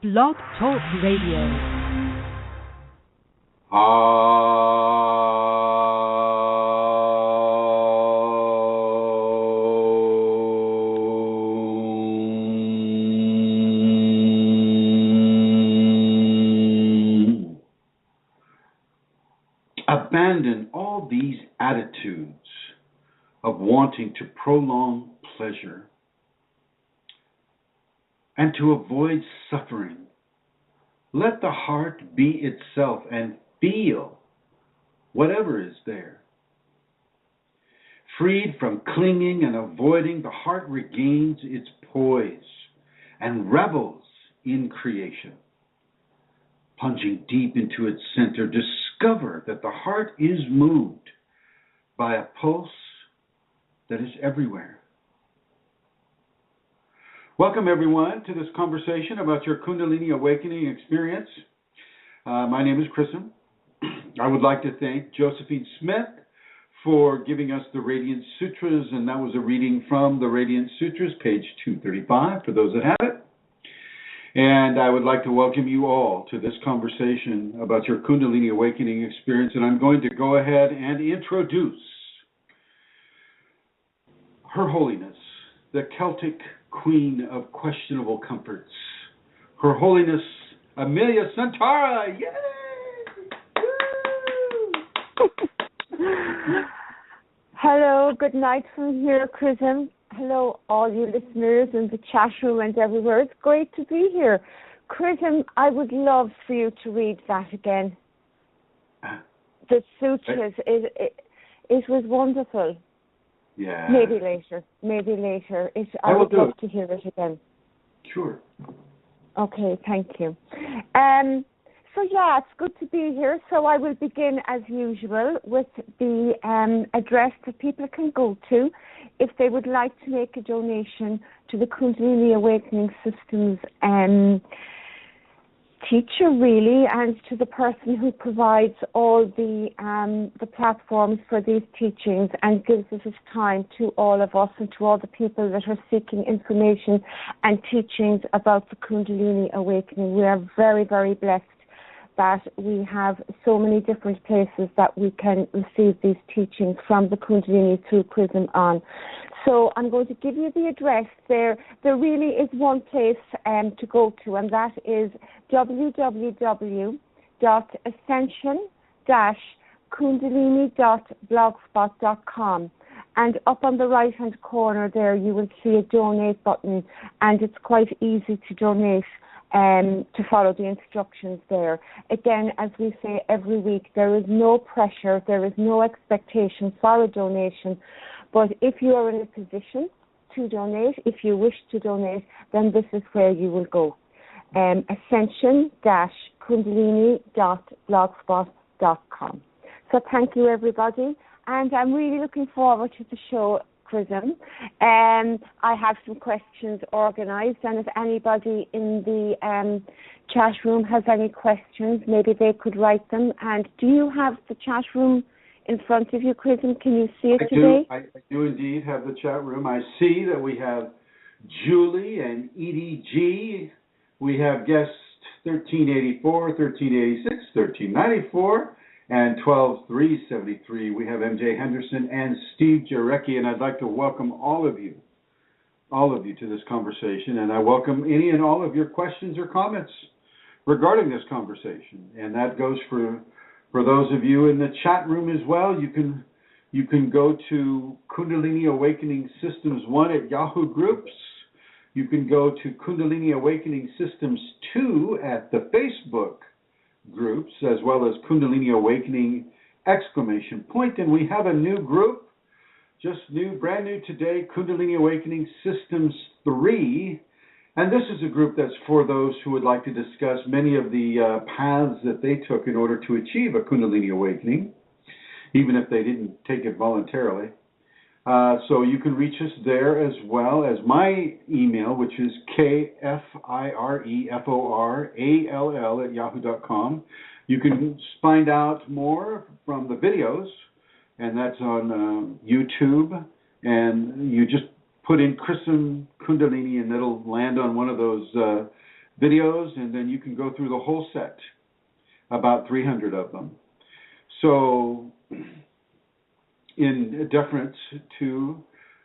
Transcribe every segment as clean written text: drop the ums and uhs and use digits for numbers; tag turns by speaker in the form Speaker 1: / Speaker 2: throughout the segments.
Speaker 1: BlogTalk Radio.
Speaker 2: Abandon all these attitudes of wanting to prolong pleasure and to avoid suffering. Let the heart be itself and feel whatever is there. Freed from clinging and avoiding, the heart regains its poise and revels in creation. Plunging deep into its center, discover that the heart is moved by a pulse that is everywhere. Welcome, everyone, to this conversation about your Kundalini awakening experience. My name is Chrism. I would like to thank Josephine Smith for giving us the Radiant Sutras, and that was a reading from the Radiant Sutras, page 235, for those that have it. And I would like to welcome you all to this conversation about your Kundalini awakening experience, and I'm going to go ahead and introduce Her Holiness, the Celtic Queen of Questionable Comforts, Her Holiness Amelia Santara. Yay!
Speaker 3: Hello, good night from here, Chrism. Hello, all you listeners in the chat room and everywhere. It's great to be here. Chrism, I would love for you to read that again. The sutras, it was wonderful.
Speaker 2: Yeah.
Speaker 3: Maybe later. I would love to hear it again.
Speaker 2: Sure.
Speaker 3: Okay, thank you. So yeah, it's good to be here. So I will begin as usual with the address that people can go to if they would like to make a donation to the Kundalini Awakening Systems teacher, really, and to the person who provides all the platforms for these teachings and gives us his time to all of us and to all the people that are seeking information and teachings about the Kundalini Awakening. We are very, very blessed that we have so many different places that we can receive these teachings from the Kundalini through Chrism on. So I'm going to give you the address there. There really is one place to go to, and that is www.ascension-kundalini.blogspot.com. And up on the right-hand corner there, you will see a donate button, and it's quite easy to donate to follow the instructions there. Again, as we say every week, there is no pressure, there is no expectation for a donation. But if you are in a position to donate, if you wish to donate, then this is where you will go. Ascension-kundalini.blogspot.com. So thank you, everybody. And I'm really looking forward to the show, Chrism. I have some questions organised, and if anybody in the chat room has any questions, maybe they could write them. And do you have the chat room in front of you, Chrism? Can you see it today?
Speaker 2: I do indeed have the chat room. I see that we have Julie and EDG. We have guests 1384, 1386, 1394, and 12373. We have MJ Henderson and Steve Jarecki, and I'd like to welcome all of you to this conversation, and I welcome any and all of your questions or comments regarding this conversation. And that goes for those of you in the chat room as well. You can go to Kundalini Awakening Systems 1 at Yahoo Groups. You can go to Kundalini Awakening Systems 2 at the Facebook groups, as well as Kundalini Awakening ! And we have a new group, brand new today, Kundalini Awakening Systems 3. And this is a group that's for those who would like to discuss many of the paths that they took in order to achieve a Kundalini awakening, even if they didn't take it voluntarily. So you can reach us there, as well as my email, which is kfireforall@yahoo.com. You can find out more from the videos, and that's on YouTube. And you just put in Chrism Kundalini, and it'll land on one of those videos, and then you can go through the whole set, about 300 of them. So, in deference to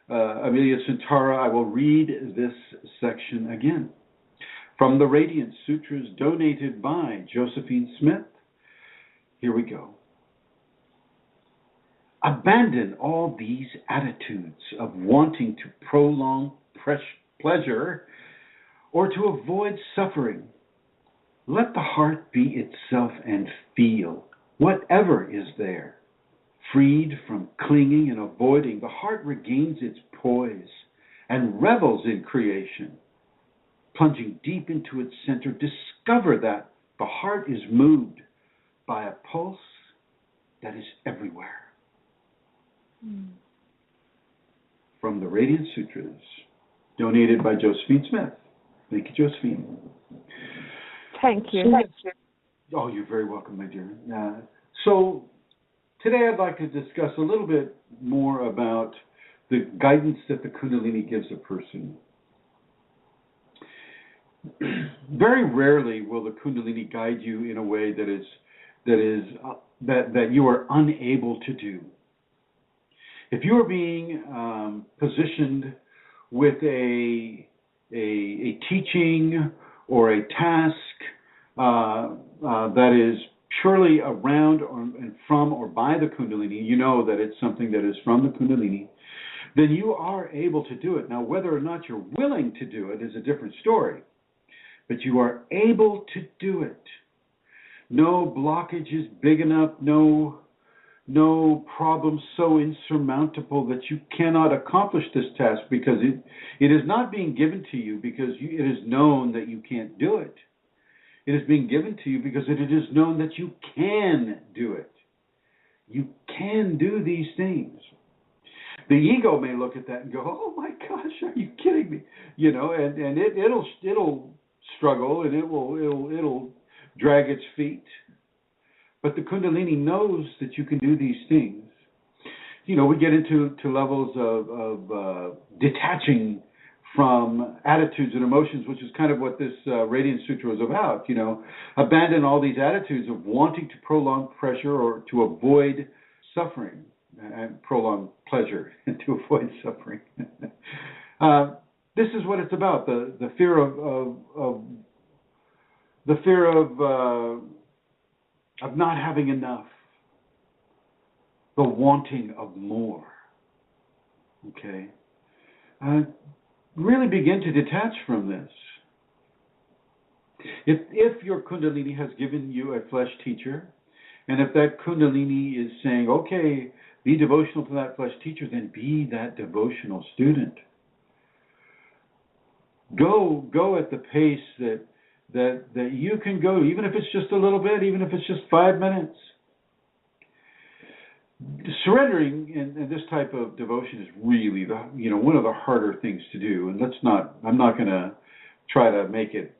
Speaker 2: Amelia Santara, I will read this section again. From the Radiant Sutras donated by Josephine Smith. Here we go. Abandon all these attitudes of wanting to prolong pleasure or to avoid suffering. Let the heart be itself and feel whatever is there. Freed from clinging and avoiding, the heart regains its poise and revels in creation. Plunging deep into its center, discover that the heart is moved by a pulse that is everywhere. From the Radiant Sutras, donated by Josephine Smith. Thank you, Josephine.
Speaker 3: Thank you.
Speaker 2: Oh, you're very welcome, my dear. So today I'd like to discuss a little bit more about the guidance that the Kundalini gives a person. Very rarely will the Kundalini guide you in a way that you are unable to do. If you are being positioned with a teaching or a task that is purely around and from or by the Kundalini, you know that it's something that is from the Kundalini, then you are able to do it. Now, whether or not you're willing to do it is a different story, but you are able to do it. No blockage is big enough, no problem so insurmountable that you cannot accomplish this task, because it is not being given to you because it is known that you can't do it. It is being given to you because it is known that you can do it. You can do these things. The ego may look at that and go, "Oh my gosh, are you kidding me?" And it'll struggle and it'll drag its feet. But the Kundalini knows that you can do these things. We get into levels of detaching from attitudes and emotions, which is kind of what this Radiant Sutra is about. Abandon all these attitudes of wanting to prolong pressure or to avoid suffering, and prolong pleasure and to avoid suffering. This is what it's about: the fear of not having enough, the wanting of more. Okay, really begin to detach from this. If your Kundalini has given you a flesh teacher, and if that Kundalini is saying, "Okay, be devotional to that flesh teacher," then be that devotional student. Go at the pace that you can go, even if it's just a little bit, even if it's just 5 minutes. Surrendering in this type of devotion is really one of the harder things to do. And I'm not going to try to make it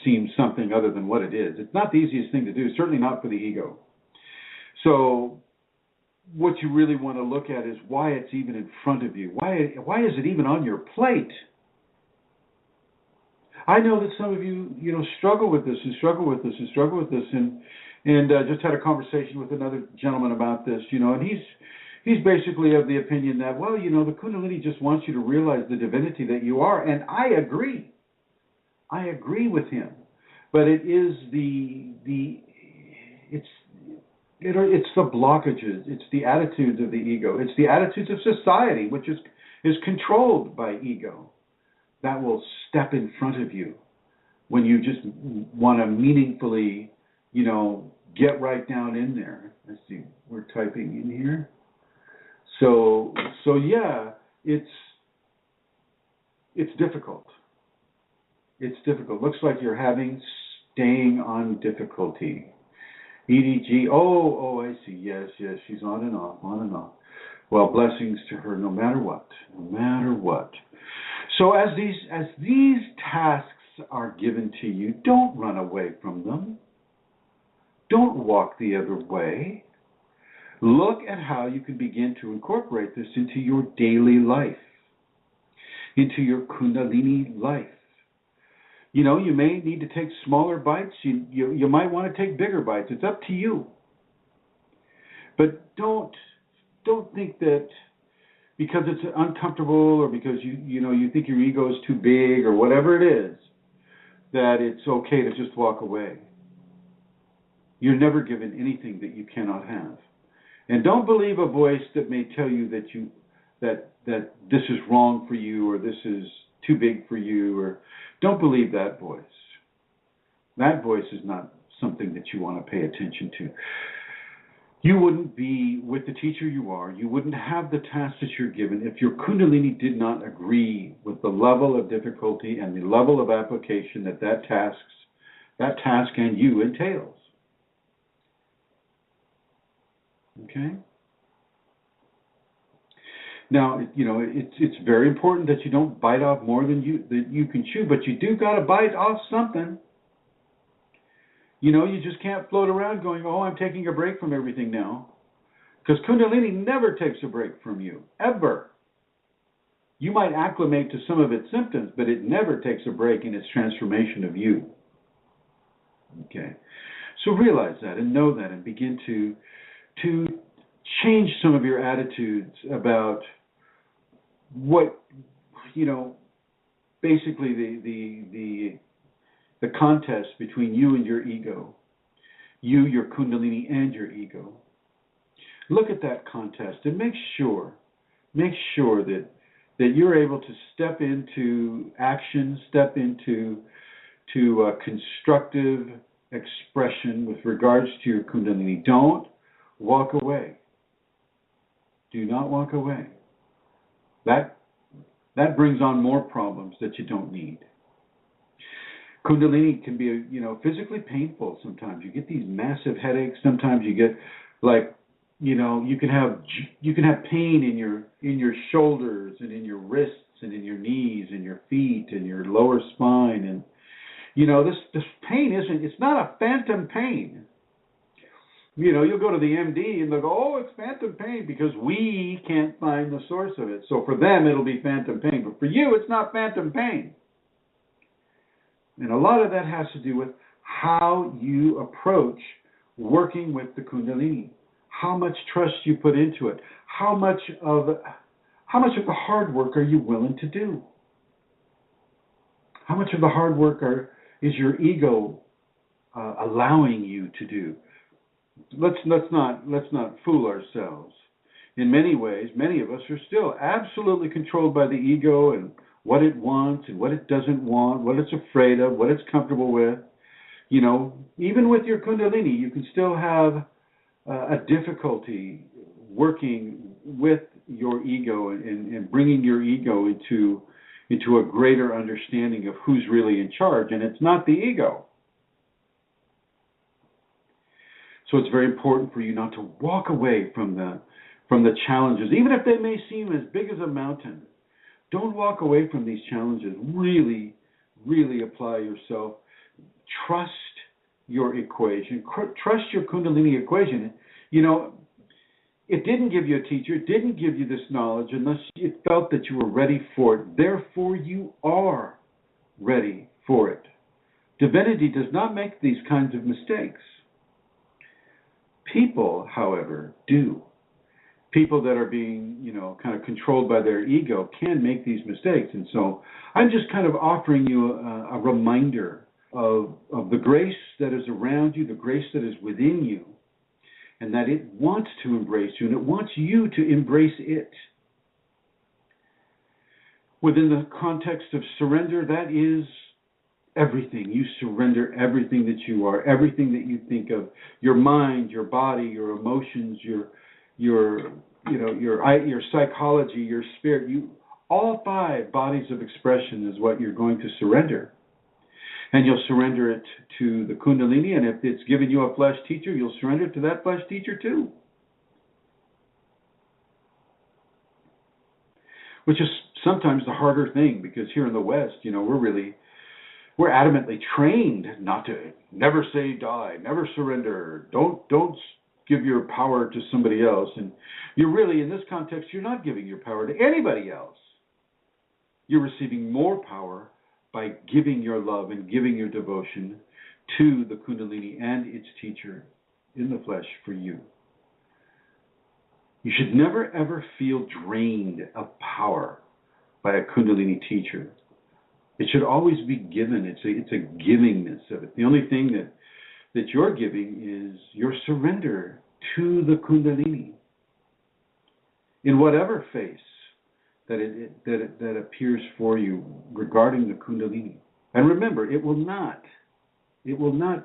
Speaker 2: seem something other than what it is. It's not the easiest thing to do, certainly not for the ego. So what you really want to look at is why it's even in front of you. Why is it even on your plate? I know that some of you, struggle with this and just had a conversation with another gentleman about this, and he's basically of the opinion that, the Kundalini just wants you to realize the divinity that you are, and I agree with him, but it is it's the blockages, it's the attitudes of the ego, it's the attitudes of society, which is controlled by ego, that will step in front of you when you just want to meaningfully, get right down in there. Let's see, we're typing in here. So yeah, it's difficult. It's difficult. Looks like you're staying on difficulty. EDG. Oh, I see. Yes. She's on and off. Well, blessings to her, no matter what. So as these tasks are given to you, don't run away from them. Don't walk the other way. Look at how you can begin to incorporate this into your daily life, into your Kundalini life. You may need to take smaller bites. You might want to take bigger bites. It's up to you. But don't think that because it's uncomfortable or because you think your ego is too big or whatever it is, that it's okay to just walk away. You're never given anything that you cannot have. And don't believe a voice that may tell you that this is wrong for you or this is too big for you, or don't believe that voice. That voice is not something that you want to pay attention to. You wouldn't be with the teacher you are. You wouldn't have the tasks that you're given if your Kundalini did not agree with the level of difficulty and the level of application that task and you entails. Okay? Now, it's very important that you don't bite off more than you can chew, but you do got to bite off something. You just can't float around going, oh, I'm taking a break from everything now. Because Kundalini never takes a break from you, ever. You might acclimate to some of its symptoms, but it never takes a break in its transformation of you. Okay? So realize that and know that and begin to change some of your attitudes about what, basically the contest between you and your ego, your Kundalini and your ego. Look at that contest and make sure that you're able to step into action, step into constructive expression with regards to your Kundalini. Don't walk away. Do not walk away. That brings on more problems that you don't need. Kundalini can be, physically painful sometimes. You get these massive headaches. Sometimes you get you can have pain in your shoulders and in your wrists and in your knees and your feet and your lower spine. And this pain it's not a phantom pain. You'll go to the MD and they'll go, oh, it's phantom pain because we can't find the source of it. So for them, it'll be phantom pain. But for you, it's not phantom pain. And a lot of that has to do with how you approach working with the Kundalini, how much trust you put into it, how much of the hard work are you willing to do? How much of the hard work is your ego allowing you to do? Let's not fool ourselves. In many ways, many of us are still absolutely controlled by the ego and what it wants and what it doesn't want, what it's afraid of, what it's comfortable with. Even with your Kundalini, you can still have a difficulty working with your ego and bringing your ego into a greater understanding of who's really in charge, and it's not the ego. So it's very important for you not to walk away from the challenges, even if they may seem as big as a mountain. Don't walk away from these challenges. Really, really apply yourself. Trust your equation. Trust your Kundalini equation. It didn't give you a teacher. It didn't give you this knowledge unless it felt that you were ready for it. Therefore, you are ready for it. Divinity does not make these kinds of mistakes. People, however, do. People that are being, kind of controlled by their ego can make these mistakes. And so I'm just kind of offering you a reminder of the grace that is around you, the grace that is within you, and that it wants to embrace you, and it wants you to embrace it. Within the context of surrender, that is everything. You surrender everything that you are, everything that you think of, your mind, your body, your emotions, your psychology, your spirit. All 5 bodies of expression is what you're going to surrender. And you'll surrender it to the Kundalini, and if it's given you a flesh teacher, you'll surrender it to that flesh teacher too. Which is sometimes the harder thing, because here in the West, we're adamantly trained not to never say die, never surrender, don't give your power to somebody else. And you're really, in this context, you're not giving your power to anybody else. You're receiving more power by giving your love and giving your devotion to the Kundalini and its teacher in the flesh for you. You should never ever feel drained of power by a Kundalini teacher. It should always be given. It's a givingness of it. The only thing that you're giving is your surrender to the Kundalini in whatever face that appears for you regarding the Kundalini. And remember, it will not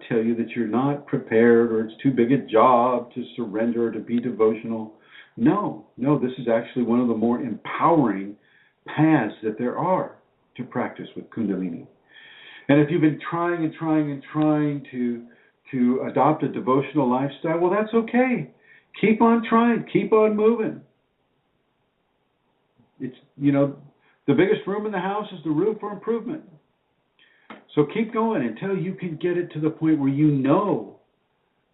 Speaker 2: tell you that you're not prepared or it's too big a job to surrender or to be devotional. No, this is actually one of the more empowering paths that there are to practice with Kundalini. And if you've been trying to adopt a devotional lifestyle, well, that's okay. Keep on trying, keep on moving. It's, the biggest room in the house is the room for improvement. So keep going until you can get it to the point where you know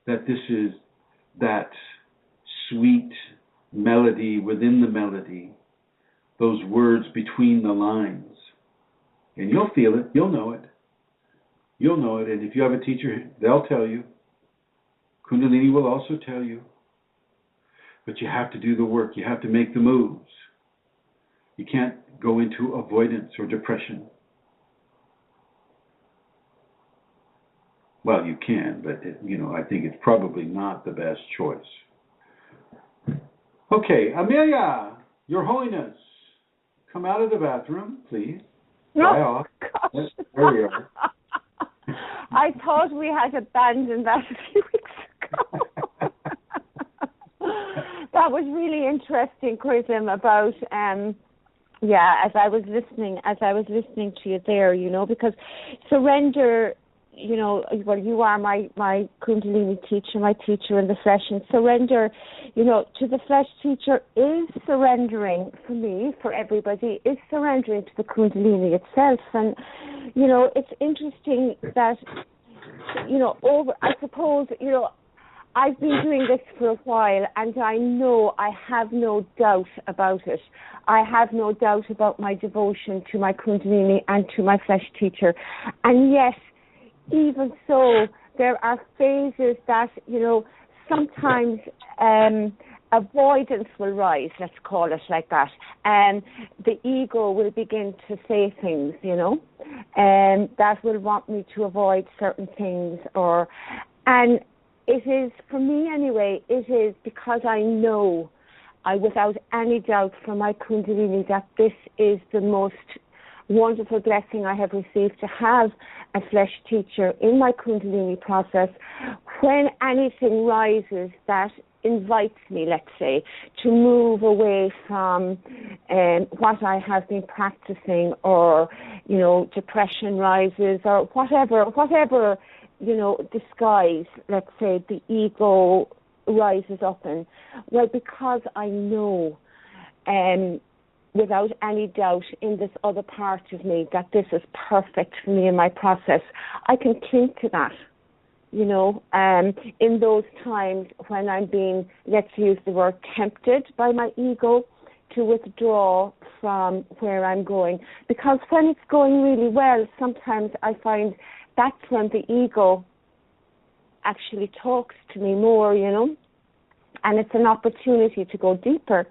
Speaker 2: that this is that sweet melody within the melody, those words between the lines. And you'll feel it, you'll know it. You'll know it, and if you have a teacher, they'll tell you. Kundalini will also tell you. But you have to do the work, you have to make the moves. You can't go into avoidance or depression. Well, you can, but I think it's probably not the best choice. Okay, Amelia, Your Holiness, come out of the bathroom, please. Dry off.
Speaker 3: Gosh.
Speaker 2: There we are.
Speaker 3: I thought we had abandoned that a few weeks ago. That was really interesting, Chrism, about as I was listening to you there, because surrender, well, you are my Kundalini teacher, my teacher in the flesh, and surrender, to the flesh teacher is surrendering for me, for everybody, is surrendering to the Kundalini itself. And, it's interesting that, I suppose, I've been doing this for a while, and I know I have no doubt about it. I have no doubt about my devotion to my Kundalini and to my flesh teacher. And yes, even so, there are phases that, sometimes avoidance will rise, let's call it like that. And the ego will begin to say things, that will want me to avoid certain things. And it is, for me anyway, it is because I know, without any doubt from my Kundalini, that this is the most wonderful blessing I have received, to have a flesh teacher in my Kundalini process. When anything rises that invites me, let's say, to move away from what I have been practicing, or, depression rises, or whatever, disguise, let's say, the ego rises up in. Well, because I know, without any doubt, in this other part of me, that this is perfect for me in my process, I can cling to that, in those times when I'm being, let's use the word, tempted by my ego to withdraw from where I'm going. Because when it's going really well, sometimes I find that's when the ego actually talks to me more, and it's an opportunity to go deeper,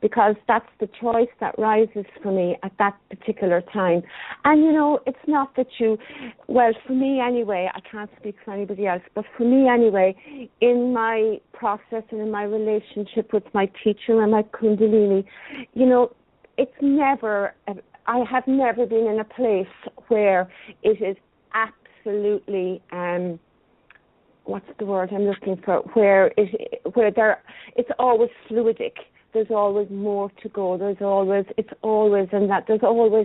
Speaker 3: because that's the choice that rises for me at that particular time. And, it's not that for me anyway, I can't speak for anybody else, but for me anyway, in my process and in my relationship with my teacher and my Kundalini, it's never, I have never been in a place where it is absolutely, what's the word I'm looking for, it's always fluidic. There's always more to go. There's always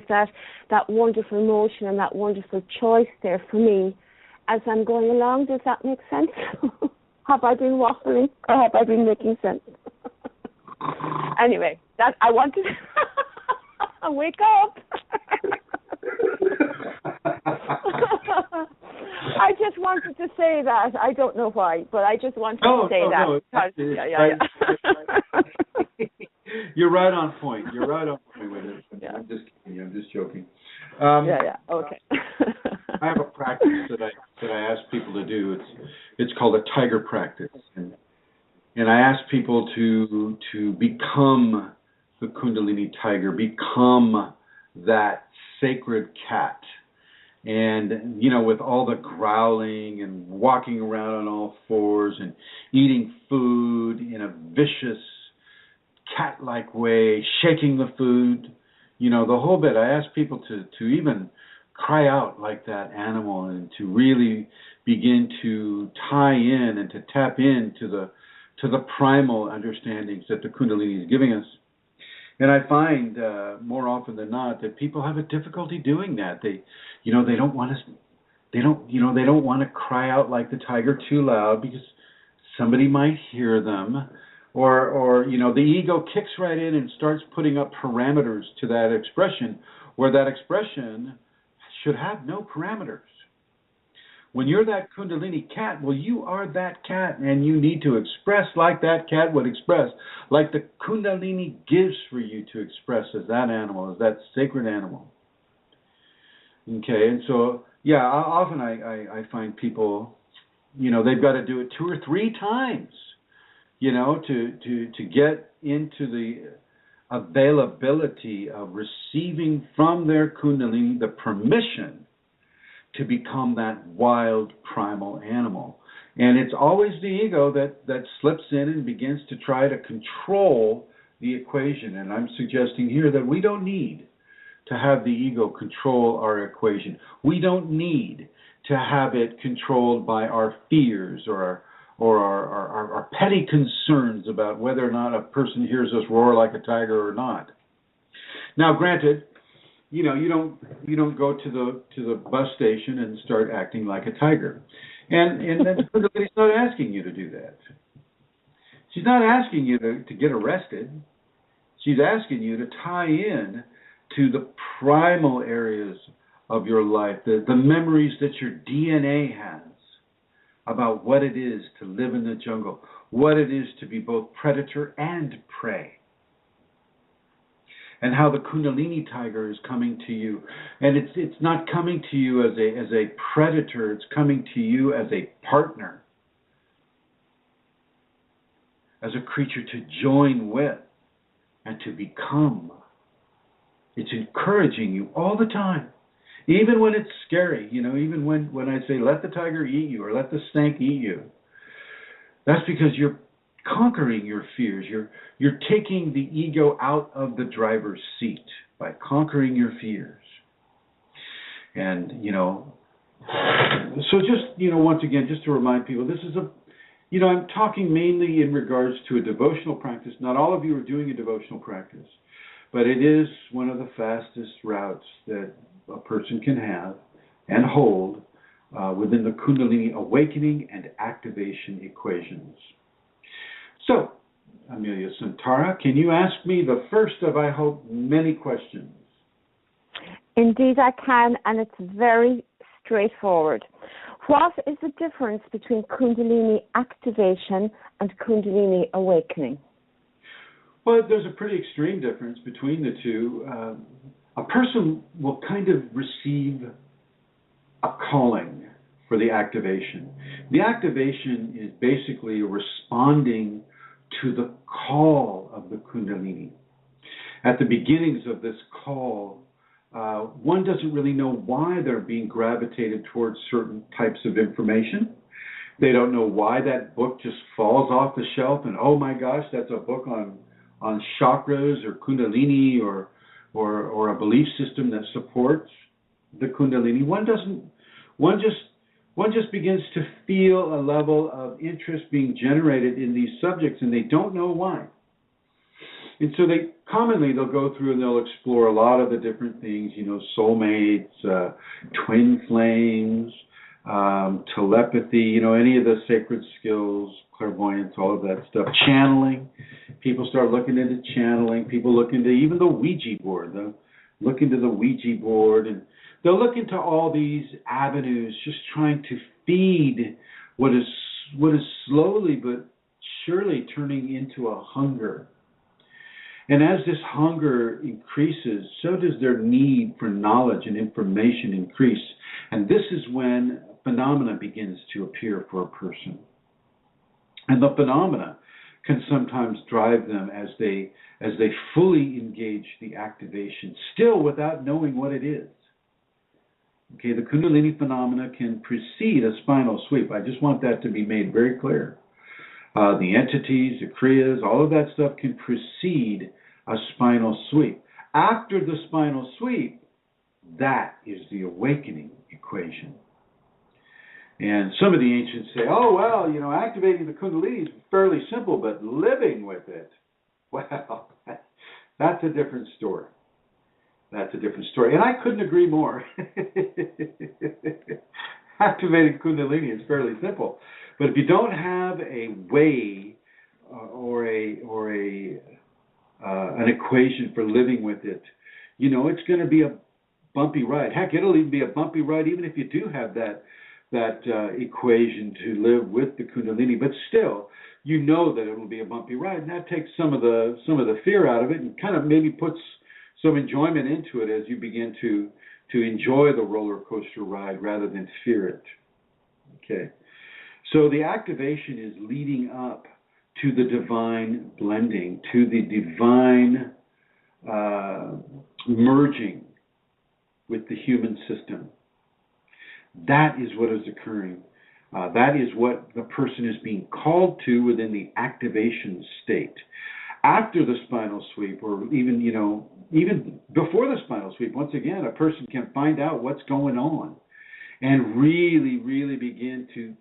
Speaker 3: that wonderful motion and that wonderful choice there for me as I'm going along. Does that make sense? Have I been waffling, or have I been making sense? Anyway, that I wanted to wake up. I just wanted to say that. I don't know why, but I just wanted to say that.
Speaker 2: No. You're right on point. You're right on point with it. Yeah. I'm just kidding. I'm just joking.
Speaker 3: Okay.
Speaker 2: I have a practice that I ask people to do. It's called a tiger practice, and I ask people to become the Kundalini tiger, become that sacred cat. And, with all the growling and walking around on all fours and eating food in a vicious cat-like way, shaking the food, the whole bit. I ask people to even cry out like that animal and to really begin to tie in and to tap into the primal understandings that the Kundalini is giving us. And I find more often than not that people have a difficulty doing that. They don't want to cry out like the tiger too loud because somebody might hear them, or the ego kicks right in and starts putting up parameters to that expression, where that expression should have no parameters. When you're that Kundalini cat, well, you are that cat, and you need to express like that cat would express, like the Kundalini gives for you to express as that animal, as that sacred animal. Okay, and so, often I find people, they've got to do it 2 or 3 times, to get into the availability of receiving from their Kundalini the permission to become that wild primal animal. And it's always the ego that slips in and begins to try to control the equation. And I'm suggesting here that we don't need to have the ego control our equation. We don't need to have it controlled by our fears or our petty concerns about whether or not a person hears us roar like a tiger or not. Now, granted, you don't go to the bus station and start acting like a tiger, and then Kundalini's not asking you to do that. She's not asking you to get arrested. She's asking you to tie in to the primal areas of your life, the memories that your DNA has about what it is to live in the jungle, what it is to be both predator and prey, and how the Kundalini tiger is coming to you. And it's not coming to you as a predator, it's coming to you as a partner, as a creature to join with and to become. It's encouraging you all the time, even when it's scary, even when I say let the tiger eat you or let the snake eat you. That's because you're conquering your fears. You're taking the ego out of the driver's seat by conquering your fears. And, so just, once again, just to remind people, this is I'm talking mainly in regards to a devotional practice. Not all of you are doing a devotional practice, but it is one of the fastest routes that a person can have and hold within the Kundalini awakening and activation equations. So, Amelia Santara, can you ask me the first of, I hope, many questions?
Speaker 3: Indeed I can, and it's very straightforward. What is the difference between Kundalini activation and Kundalini awakening?
Speaker 2: Well, there's a pretty extreme difference between the two. A person will kind of receive a calling for the activation. The activation is basically responding to the call of the Kundalini. At the beginnings of this call, one doesn't really know why they're being gravitated towards certain types of information. They don't know why that book just falls off the shelf and, oh my gosh, that's a book on chakras or Kundalini or a belief system that supports the Kundalini. One just begins to feel a level of interest being generated in these subjects, and they don't know why. And so they'll go through and they'll explore a lot of the different things, soulmates, twin flames, telepathy, any of the sacred skills, clairvoyance, all of that stuff, channeling. People start looking into channeling. People look into even the Ouija board. They'll look into the Ouija board, and they'll look into all these avenues, just trying to feed what is slowly but surely turning into a hunger. And as this hunger increases, so does their need for knowledge and information increase. And this is when phenomena begins to appear for a person. And the phenomena can sometimes drive them as they fully engage the activation, still without knowing what it is. Okay, the Kundalini phenomena can precede a spinal sweep. I just want that to be made very clear. The entities, the Kriyas, all of that stuff can precede a spinal sweep. After the spinal sweep, that is the awakening equation. And some of the ancients say, oh, well, activating the Kundalini is fairly simple, but living with it, well, that's a different story. That's a different story. And I couldn't agree more. Activating Kundalini is fairly simple. But if you don't have a way or an equation for living with it, it's going to be a bumpy ride. Heck, it'll even be a bumpy ride even if you do have that equation to live with the Kundalini. But still, that it will be a bumpy ride, and that takes some of the fear out of it, and kind of maybe puts some enjoyment into it as you begin to enjoy the roller coaster ride rather than fear it. Okay, so the activation is leading up to the divine blending, to the divine merging with the human system. That is what is occurring. That is what the person is being called to within the activation state. After the spinal sweep, or even before the spinal sweep, once again, a person can find out what's going on and really, really begin to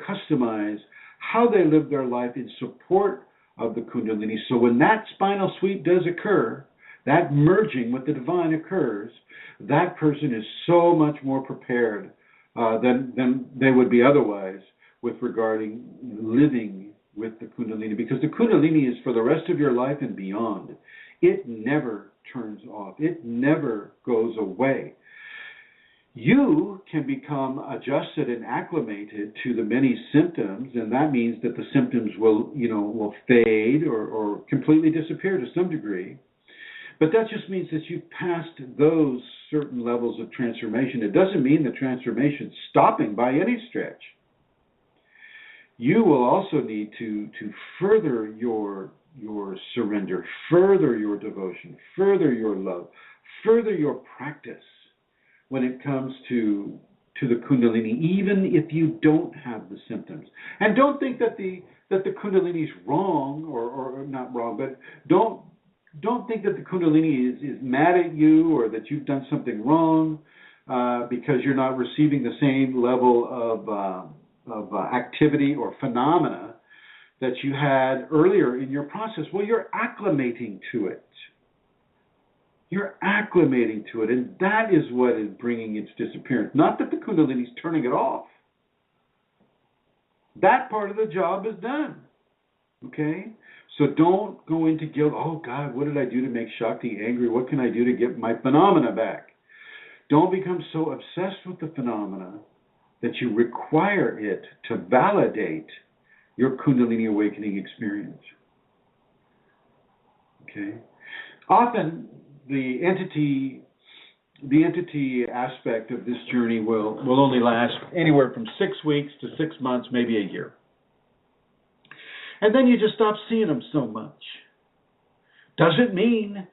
Speaker 2: customize how they live their life in support of the Kundalini. So when that spinal sweep does occur, that merging with the divine occurs, that person is so much more prepared than they would be otherwise with regarding living with the Kundalini, because the Kundalini is for the rest of your life and beyond. It never turns off. It never goes away. You can become adjusted and acclimated to the many symptoms, and that means that the symptoms will fade or completely disappear to some degree. But that just means that you've passed those certain levels of transformation. It doesn't mean the transformation's stopping by any stretch. You will also need to further your surrender, further your devotion, further your love, further your practice when it comes to the Kundalini, even if you don't have the symptoms. And don't think that the Kundalini is wrong, or not wrong, but don't think that the Kundalini is mad at you or that you've done something wrong because you're not receiving the same level of activity or phenomena that you had earlier in your process. Well, you're acclimating to it. You're acclimating to it, and that is what is bringing its disappearance. Not that the Kundalini is turning it off. That part of the job is done. Okay? So don't go into guilt. Oh, God, what did I do to make Shakti angry? What can I do to get my phenomena back? Don't become so obsessed with the phenomena that you require it to validate your Kundalini awakening experience. Okay? Often, the entity aspect of this journey will only last anywhere from 6 weeks to 6 months, maybe a year. And then you just stop seeing them so much. Doesn't mean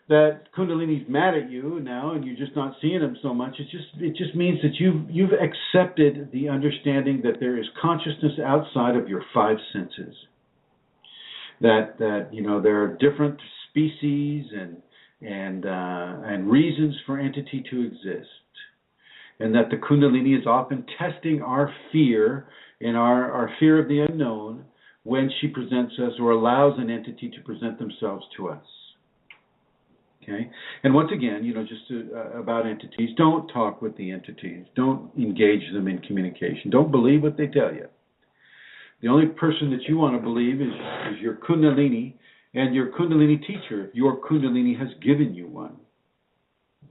Speaker 2: that Kundalini's mad at you now and you're just not seeing them so much. It just means that you've accepted the understanding that there is consciousness outside of your 5 senses. That there are different species and reasons for entity to exist, and that the Kundalini is often testing our fear and our fear of the unknown when she presents us or allows an entity to present themselves to us. Okay, and once again, about entities, don't talk with the entities. Don't engage them in communication. Don't believe what they tell you. The only person that you want to believe is your Kundalini and your Kundalini teacher, if your Kundalini has given you one.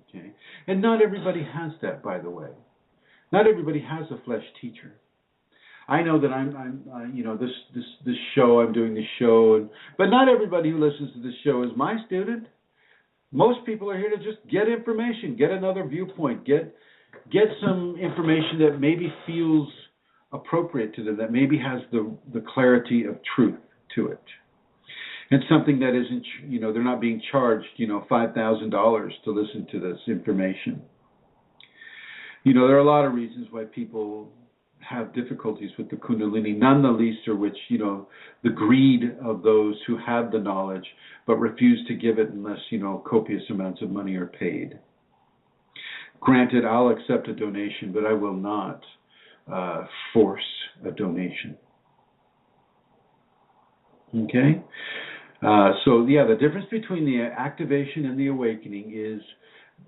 Speaker 2: Okay, and not everybody has that, by the way. Not everybody has a flesh teacher. I know that this show, I'm doing this show, but not everybody who listens to this show is my student. Most people are here to just get information, get another viewpoint, get some information that maybe feels appropriate to them, that maybe has the clarity of truth to it. And something that isn't, they're not being charged, $5,000 to listen to this information. There are a lot of reasons why people have difficulties with the Kundalini, none the least of which, the greed of those who have the knowledge but refuse to give it unless, copious amounts of money are paid. Granted, I'll accept a donation, but I will not force a donation. Okay? The difference between the activation and the awakening is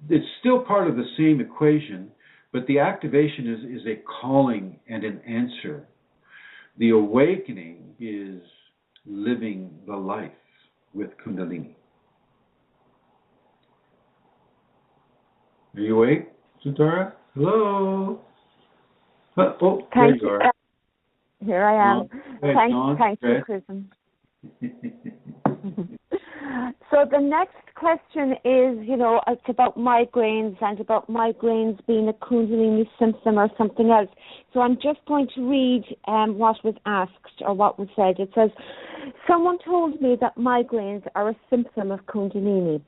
Speaker 2: it's still part of the same equation, but the activation is a calling and an answer. The awakening is living the life with Kundalini. Are you awake, Santara? Hello? Oh, there you are.
Speaker 3: Here I am. Thank you, Chrism. So the next question is, it's about migraines and about migraines being a Kundalini symptom or something else. So I'm just going to read what was asked or what was said. It says, someone told me that migraines are a symptom of Kundalini.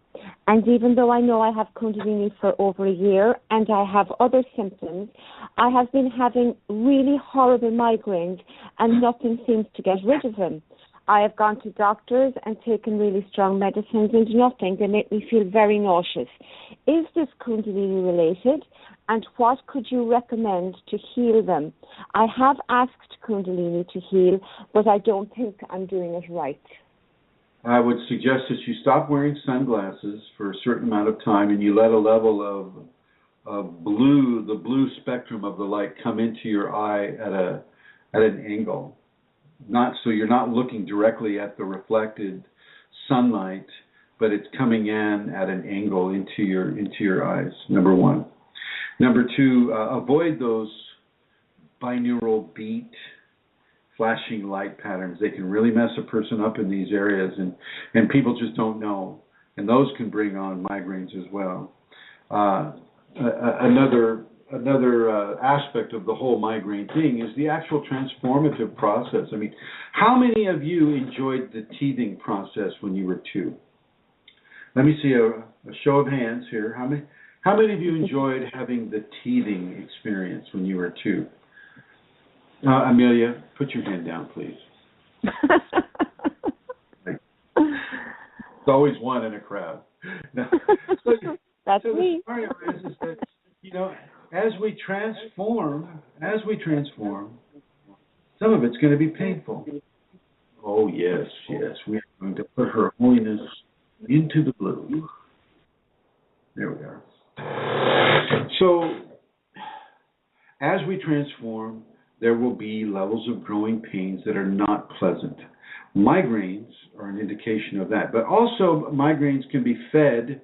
Speaker 3: And even though I know I have Kundalini for over a year and I have other symptoms, I have been having really horrible migraines and nothing seems to get rid of them. I have gone to doctors and taken really strong medicines and nothing. They make me feel very nauseous. Is this Kundalini related? And what could you recommend to heal them? I have asked Kundalini to heal, but I don't think I'm doing it right.
Speaker 2: I would suggest that you stop wearing sunglasses for a certain amount of time and you let a level of blue, the blue spectrum of the light come into your eye at an angle. Not so you're not looking directly at the reflected sunlight, but it's coming in at an angle into your eyes. Number one. Number two, avoid those binaural beat flashing light patterns. They can really mess a person up in these areas, and people just don't know. And those can bring on migraines as well. Another aspect of the whole migraine thing is the actual transformative process. I mean, how many of you enjoyed the teething process when you were 2? Let me see a show of hands here. How many of you enjoyed having the teething experience when you were 2? Amelia, put your hand down, please. It's always one in a crowd. No.
Speaker 3: That's me.
Speaker 2: The scenario is that, as we transform, some of it's going to be painful. Oh, yes, we are going to put Her Holiness into the blue. There we are. So, as we transform, there will be levels of growing pains that are not pleasant. Migraines are an indication of that, but also migraines can be fed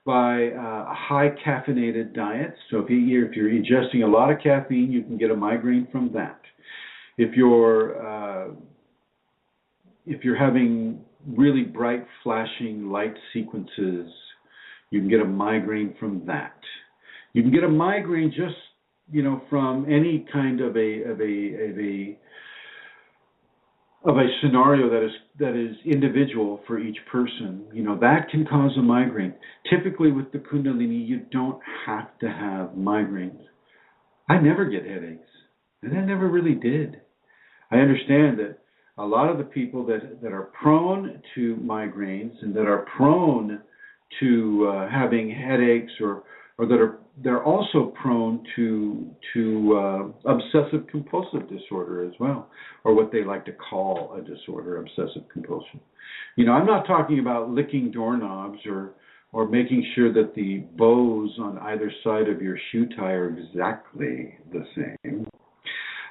Speaker 2: by a high caffeinated diet. So if you're ingesting a lot of caffeine, you can get a migraine from that. If you're having really bright flashing light sequences, you can get a migraine from that. You can get a migraine just from any kind of a scenario that is individual for each person. That can cause a migraine. Typically with the Kundalini, you don't have to have migraines. I never get headaches, and I never really did. I understand that a lot of the people that are prone to migraines and that are prone to having headaches or that they're also prone to obsessive compulsive disorder as well, or what they like to call a disorder, obsessive compulsion. I'm not talking about licking doorknobs or making sure that the bows on either side of your shoe tie are exactly the same.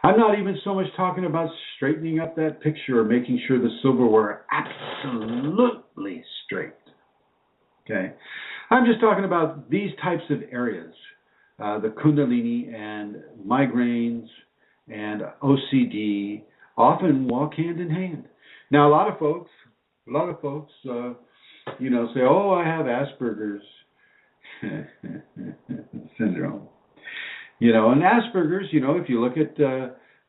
Speaker 2: I'm not even so much talking about straightening up that picture or making sure the silverware absolutely straight. Okay, I'm just talking about these types of areas, the Kundalini and migraines and OCD often walk hand in hand. Now, a lot of folks, say, "Oh, I have Asperger's syndrome." And Asperger's, if you look at,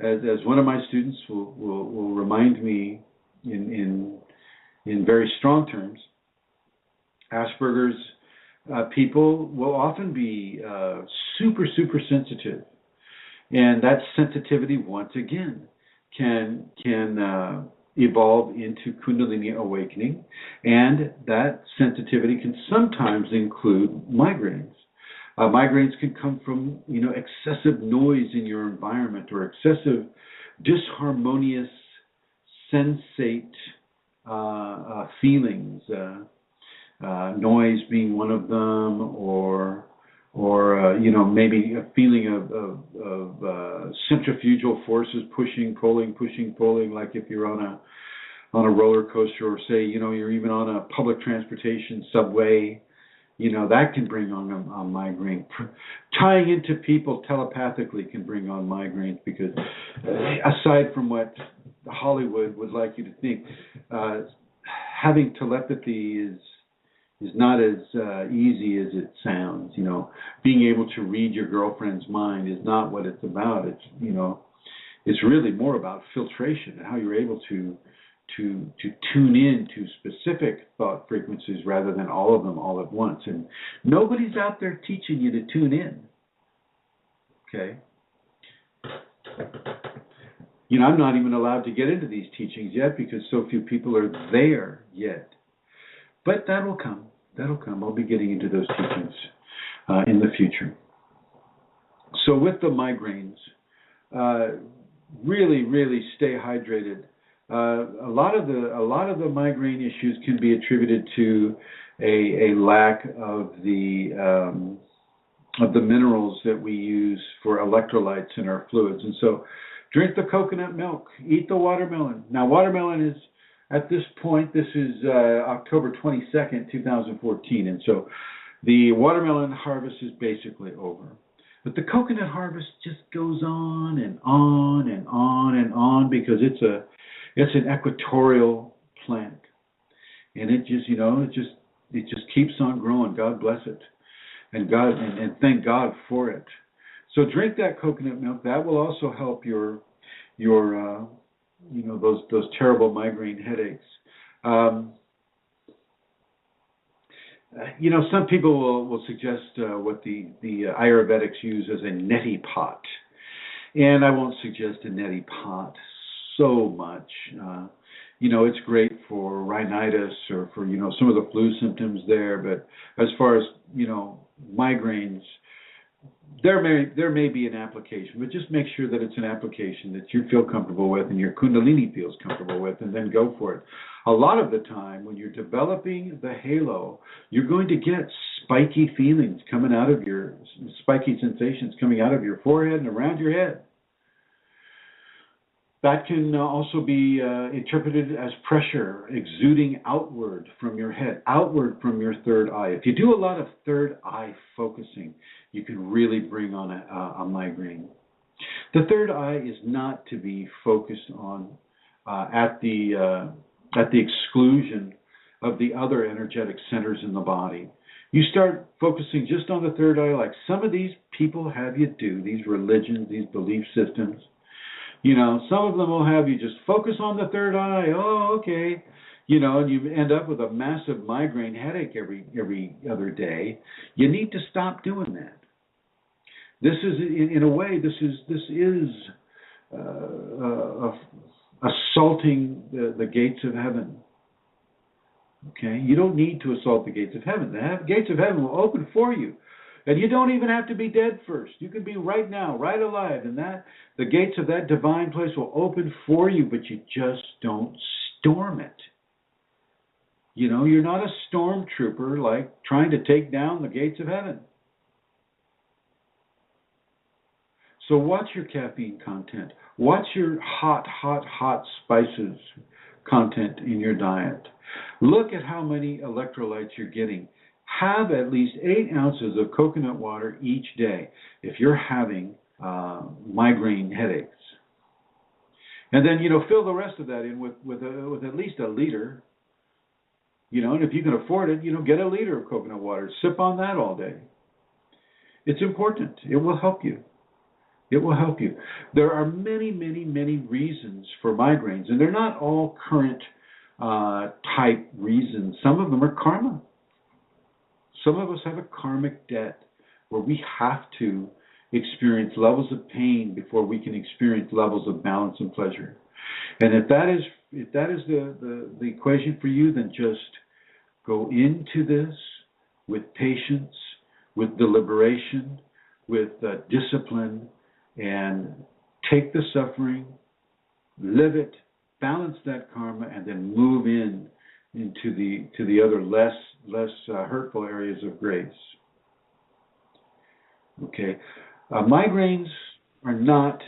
Speaker 2: as one of my students will remind me in very strong terms, Asperger's people will often be super sensitive, and that sensitivity once again can evolve into Kundalini awakening, and that sensitivity can sometimes include migraines. Migraines can come from excessive noise in your environment or excessive disharmonious sensate feelings. Noise being one of them, or maybe a feeling of centrifugal forces pushing, pulling, like if you're on a roller coaster, or say you're even on a public transportation subway. That can bring on a migraine. Tying into people telepathically can bring on migraines, because aside from what Hollywood would like you to think, having telepathy is not as easy as it sounds. Being able to read your girlfriend's mind is not what it's about. It's really more about filtration and how you're able to tune in to specific thought frequencies rather than all of them all at once. And nobody's out there teaching you to tune in. Okay? I'm not even allowed to get into these teachings yet because so few people are there yet. But that'll come. I'll be getting into those teachings in the future. So with the migraines, really stay hydrated. A lot of the migraine issues can be attributed to a lack of the minerals that we use for electrolytes in our fluids. And so, drink the coconut milk, eat the watermelon. Now, watermelon is, at this point, this is October 22nd, 2014, and so the watermelon harvest is basically over. But the coconut harvest just goes on and on and on and on, because it's an equatorial plant, and it just keeps on growing. God bless it, and thank God for it. So drink that coconut milk. That will also help your those terrible migraine headaches. Some people will suggest what the Ayurvedics use as a neti pot, and I won't suggest a neti pot so much. It's great for rhinitis or for some of the flu symptoms there, but as far as migraines, there may be an application, but just make sure that it's an application that you feel comfortable with and your Kundalini feels comfortable with, and then go for it. A lot of the time, when you're developing the halo, you're going to get spiky feelings coming out of spiky sensations coming out of your forehead and around your head. That can also be interpreted as pressure exuding outward from your head, outward from your third eye. If you do a lot of third eye focusing, you can really bring on a migraine. The third eye is not to be focused on at the exclusion of the other energetic centers in the body. You start focusing just on the third eye, like some of these people have you do, these religions, these belief systems. Some of them will have you just focus on the third eye. Oh, okay. And you end up with a massive migraine headache every other day. You need to stop doing that. This is, in a way, this is assaulting the gates of heaven. Okay? You don't need to assault the gates of heaven. The gates of heaven will open for you. And you don't even have to be dead first. You can be right now, right alive, and the gates of that divine place will open for you, but you just don't storm it. You're not a stormtrooper like trying to take down the gates of heaven. So watch your caffeine content. Watch your hot spices content in your diet. Look at how many electrolytes you're getting. Have at least 8 ounces of coconut water each day if you're having migraine headaches. And then, fill the rest of that in with at least a liter, and if you can afford it, get a liter of coconut water. Sip on that all day. It's important. It will help you. It will help you. There are many, many, many reasons for migraines, and they're not all current type reasons. Some of them are karma. Some of us have a karmic debt where we have to experience levels of pain before we can experience levels of balance and pleasure. And if that is the equation for you, then just go into this with patience, with deliberation, with discipline, and take the suffering, live it, balance that karma, and then move into the other less hurtful areas of grace. Okay, migraines are not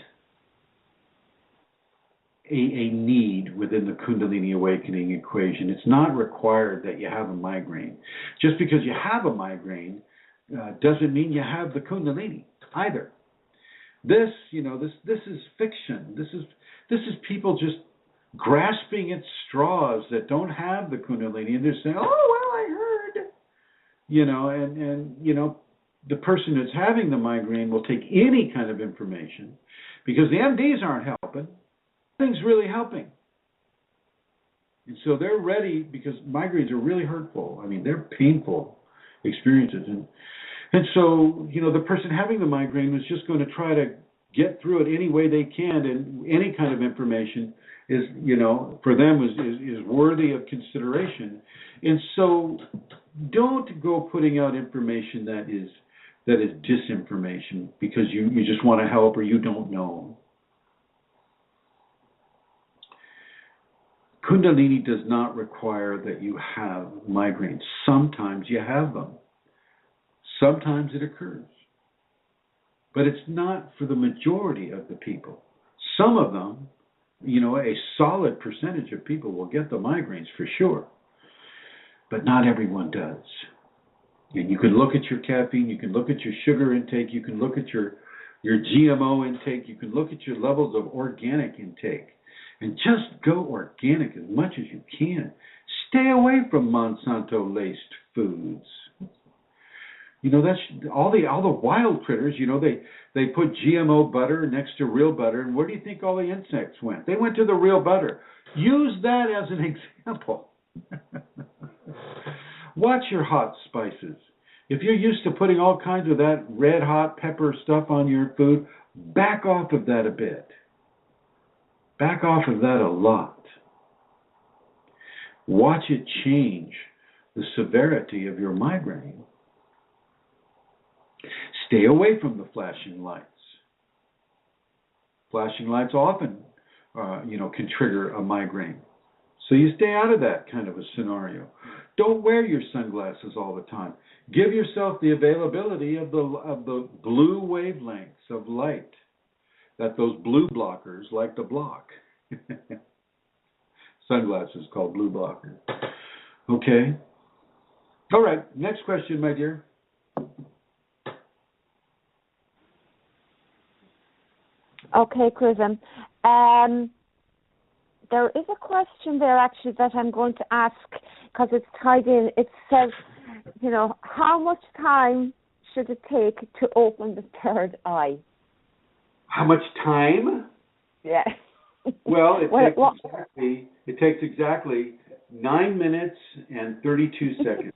Speaker 2: a need within the Kundalini awakening equation. It's not required that you have a migraine. Just because you have a migraine doesn't mean you have the Kundalini either. This is fiction. This is people just grasping at straws that don't have the Kunalini, and they're saying, "Oh well, I heard," and the person that's having the migraine will take any kind of information because the MDs aren't helping. Nothing's really helping, and so they're ready because migraines are really hurtful. I mean, they're painful experiences, and so the person having the migraine is just going to try to get through it any way they can, and any kind of information is, for them is worthy of consideration. And so don't go putting out information that is disinformation because you just want to help or you don't know. Kundalini does not require that you have migraines. Sometimes you have them. Sometimes it occurs. But it's not for the majority of the people. Some of them, a solid percentage of people will get the migraines for sure. But not everyone does. And you can look at your caffeine, you can look at your sugar intake, you can look at your GMO intake, you can look at your levels of organic intake. And just go organic as much as you can. Stay away from Monsanto-laced foods. That's all the wild critters, they put GMO butter next to real butter, and where do you think all the insects went? They went to the real butter. Use that as an example. Watch your hot spices. If you're used to putting all kinds of that red hot pepper stuff on your food, back off of that a bit. Back off of that a lot. Watch it change the severity of your migraine. Stay away from the flashing lights. Flashing lights often, can trigger a migraine. So you stay out of that kind of a scenario. Don't wear your sunglasses all the time. Give yourself the availability of the blue wavelengths of light that those blue blockers like to block. Sunglasses called blue blockers. Okay. All right. Next question, my dear.
Speaker 3: Okay, Chrism. There is a question there actually that I'm going to ask because it's tied in. It says, how much time should it take to open the third eye?
Speaker 2: How much time?
Speaker 3: Yes.
Speaker 2: Well, it takes exactly 9 minutes and 32 seconds.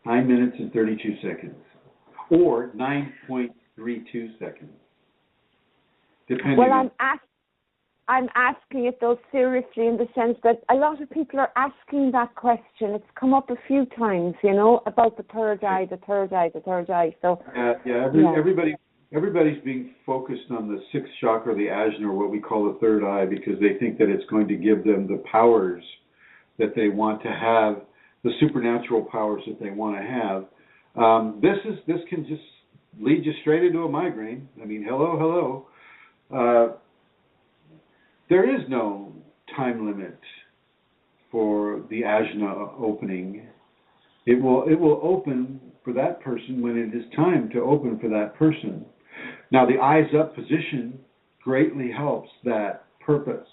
Speaker 2: 9 minutes and 32 seconds. Or 9.32 seconds. Depending on...
Speaker 3: I'm asking it though seriously in the sense that a lot of people are asking that question. It's come up a few times, about the third eye. So
Speaker 2: everybody's being focused on the sixth chakra, the ajna, or what we call the third eye, because they think that it's going to give them the powers that they want to have, the supernatural powers that they want to have. This can just lead you straight into a migraine. I mean, hello. There is no time limit for the ajna opening. It will open for that person when it is time to open for that person. Now, the eyes up position greatly helps that purpose.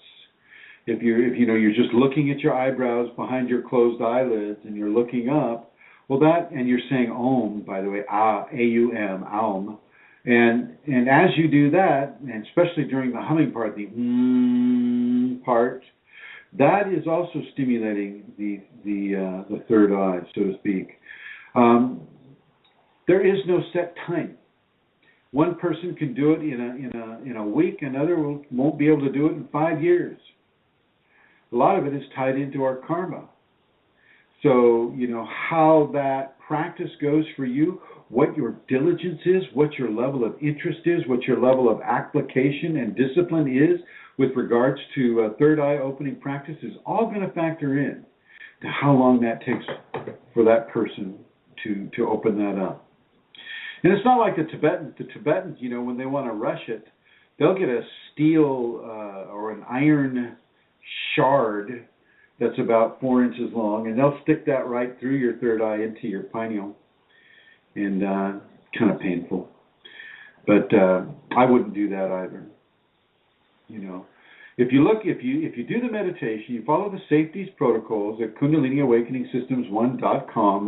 Speaker 2: If you're just looking at your eyebrows behind your closed eyelids and you're looking up, well, and you're saying Om, by the way, A-U-M, Aum, and as you do that, and especially during the humming part, the part, that is also stimulating the third eye, so to speak. There is no set time. One person can do it in a week, another won't be able to do it in 5 years. A lot of it is tied into our karma. So, how that practice goes for you, what your diligence is, what your level of interest is, what your level of application and discipline is with regards to third eye opening practice is all going to factor in to how long that takes for that person to open that up. And it's not like the Tibetans. The Tibetans, when they want to rush it, they'll get a steel or an iron shard that's about 4 inches long, and they'll stick that right through your third eye into your pineal, and kind of painful. But I wouldn't do that either. If you do the meditation, you follow the safeties protocols at KundaliniAwakeningSystems1.com.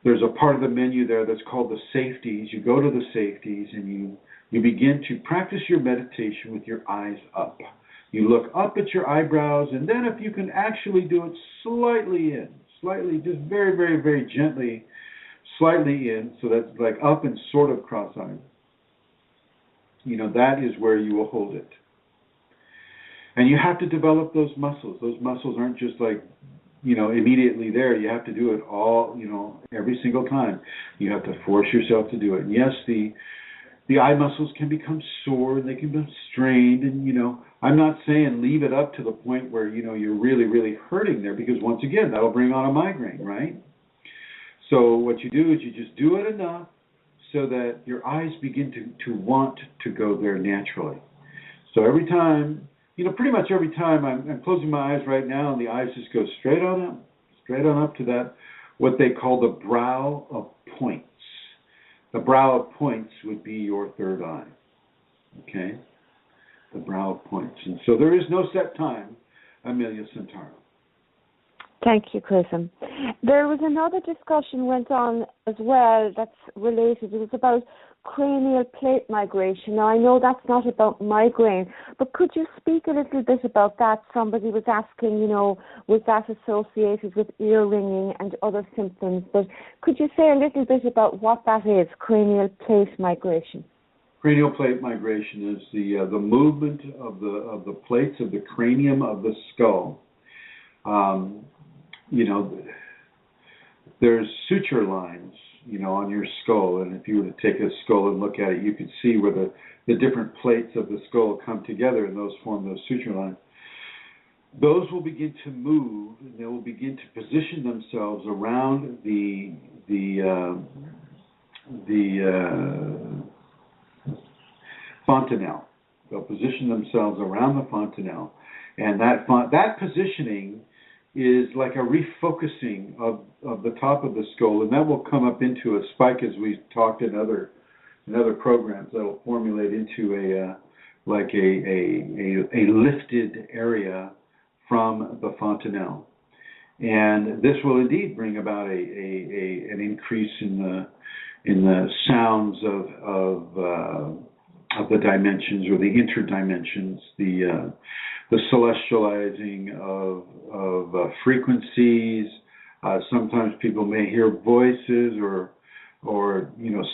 Speaker 2: There's a part of the menu there that's called the safeties. You go to the safeties and you begin to practice your meditation with your eyes up. You look up at your eyebrows, and then if you can actually do it slightly, just very, very, very gently, slightly in, so that's like up and sort of cross-eyed. That is where you will hold it. And you have to develop those muscles. Those muscles aren't just like, immediately there. You have to do it all, every single time. You have to force yourself to do it. And yes, the eye muscles can become sore and they can be strained, and I'm not saying leave it up to the point where you're really, really hurting there, because once again that'll bring on a migraine, right? So what you do is you just do it enough so that your eyes begin to want to go there naturally. So every time, pretty much every time I'm closing my eyes right now, and the eyes just go straight on up to that, what they call the brow of points. The brow of points would be your third eye, okay? The brow of points. And so there is no set time, Amelia Centauro.
Speaker 3: Thank you, Chrism. There was another discussion went on as well that's related. It was about cranial plate migration. Now, I know that's not about migraine, but could you speak a little bit about that? Somebody was asking, was that associated with ear ringing and other symptoms? But could you say a little bit about what that is, cranial plate migration?
Speaker 2: Cranial plate migration is the movement of the plates of the cranium of the skull. There's suture lines, on your skull, and if you were to take a skull and look at it, you could see where the different plates of the skull come together, and those form those suture lines. Those will begin to move, and they will begin to position themselves around the fontanelle. They'll position themselves around the fontanelle, and that positioning is like a refocusing of the top of the skull, and that will come up into a spike, as we talked in other programs. That will formulate into a lifted area from the fontanelle, and this will indeed bring about an increase in the sounds of the dimensions, or the interdimensions, the celestializing of frequencies. Sometimes people may hear voices or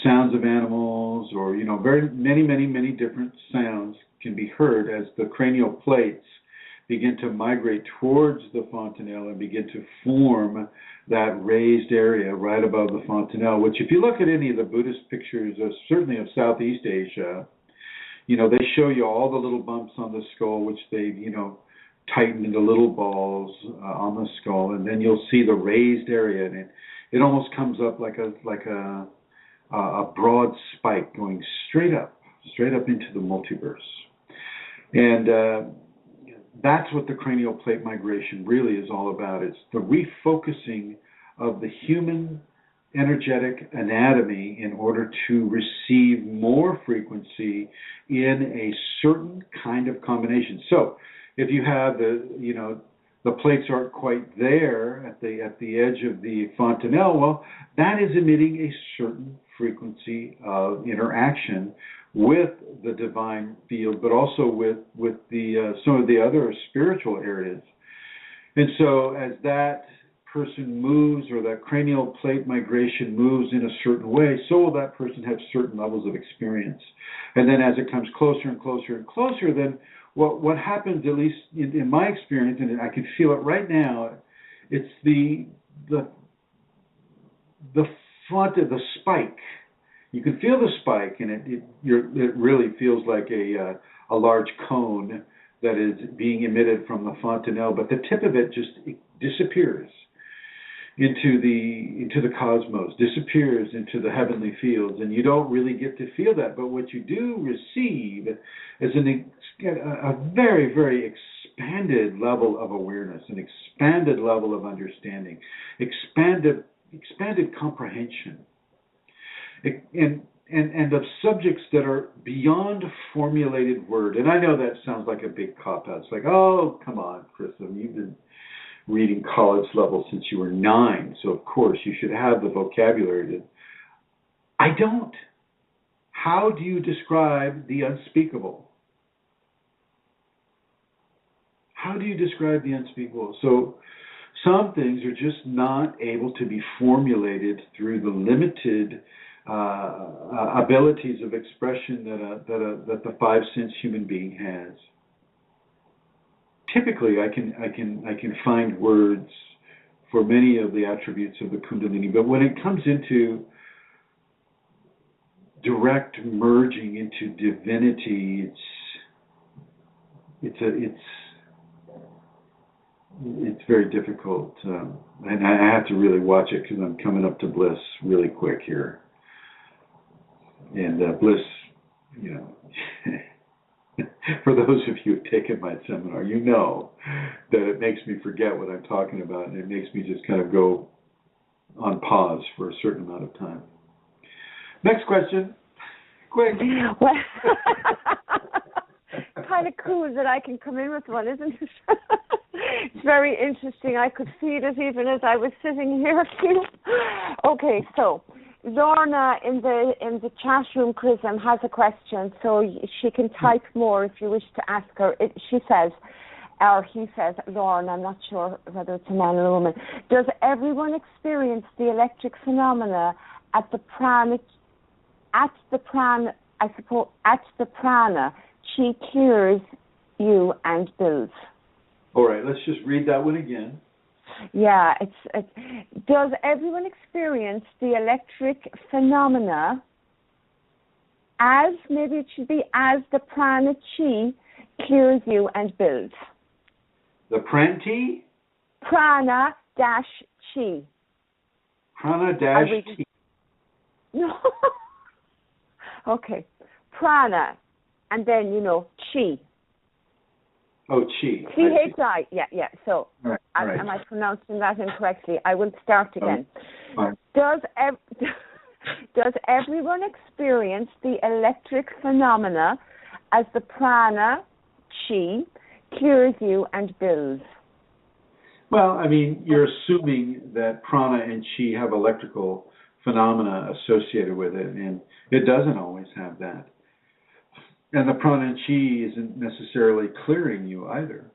Speaker 2: sounds of animals, or very many different sounds can be heard as the cranial plates begin to migrate towards the fontanelle and begin to form that raised area right above the fontanelle, which, if you look at any of the Buddhist pictures, certainly of Southeast Asia, they show you all the little bumps on the skull, which they've, tightened into little balls on the skull, and then you'll see the raised area, and it almost comes up like a broad spike going straight up into the multiverse. And that's what the cranial plate migration really is all about. It's the refocusing of the human energetic anatomy in order to receive more frequency in a certain kind of combination. So if you have the plates aren't quite there at the edge of the fontanelle, well, that is emitting a certain frequency of interaction with the divine field, but also with the some of the other spiritual areas. And so as that person moves, or that cranial plate migration moves in a certain way, so will that person have certain levels of experience. And then as it comes closer and closer and closer, then what happens, at least in my experience, and I can feel it right now, it's the front of the spike. You can feel the spike, and it really feels like a large cone that is being emitted from the fontanelle, but the tip of it just disappears into the cosmos, disappears into the heavenly fields, and you don't really get to feel that. But what you do receive is a very, very expanded level of awareness, an expanded level of understanding, expanded comprehension, and of subjects that are beyond formulated word. And I know that sounds like a big cop-out. It's like, oh, come on, Chrism, you've been reading college level since you were 9, so of course you should have the vocabulary. I don't. How do you describe the unspeakable? How do you describe the unspeakable? So some things are just not able to be formulated through the limited abilities of expression that the five sense human being has. Typically, I can find words for many of the attributes of the Kundalini, but when it comes into direct merging into divinity, it's very difficult, and I have to really watch it because I'm coming up to bliss really quick here. And bliss, for those of you who've taken my seminar, you know that it makes me forget what I'm talking about, and it makes me just kind of go on pause for a certain amount of time. Next question. Quick.
Speaker 3: Well, kind of cool that I can come in with one, isn't it? It's very interesting. I could see it even as I was sitting here too. Okay, so Lorna in the chat room, Chrism, has a question, so she can type more if you wish to ask her. She says, or he says, Lorna, I'm not sure whether it's a man or a woman. Does everyone experience the electric phenomena at the prana? Chi cures you and builds.
Speaker 2: All right, let's just read that one again.
Speaker 3: Yeah, does everyone experience the electric phenomena as, maybe it should be as the prana chi cures you and builds?
Speaker 2: The pranti?
Speaker 3: Prana-chi.
Speaker 2: Prana-chi.
Speaker 3: No. Okay. Prana, and then, chi.
Speaker 2: Oh, chi.
Speaker 3: C-H-I, yeah. So,
Speaker 2: all right.
Speaker 3: Am I pronouncing that incorrectly? I will start again.
Speaker 2: Fine.
Speaker 3: Does everyone experience the electric phenomena as the prana, chi, cures you and builds?
Speaker 2: Well, I mean, you're assuming that prana and chi have electrical phenomena associated with it, and it doesn't always have that. And the prana and chi isn't necessarily clearing you either.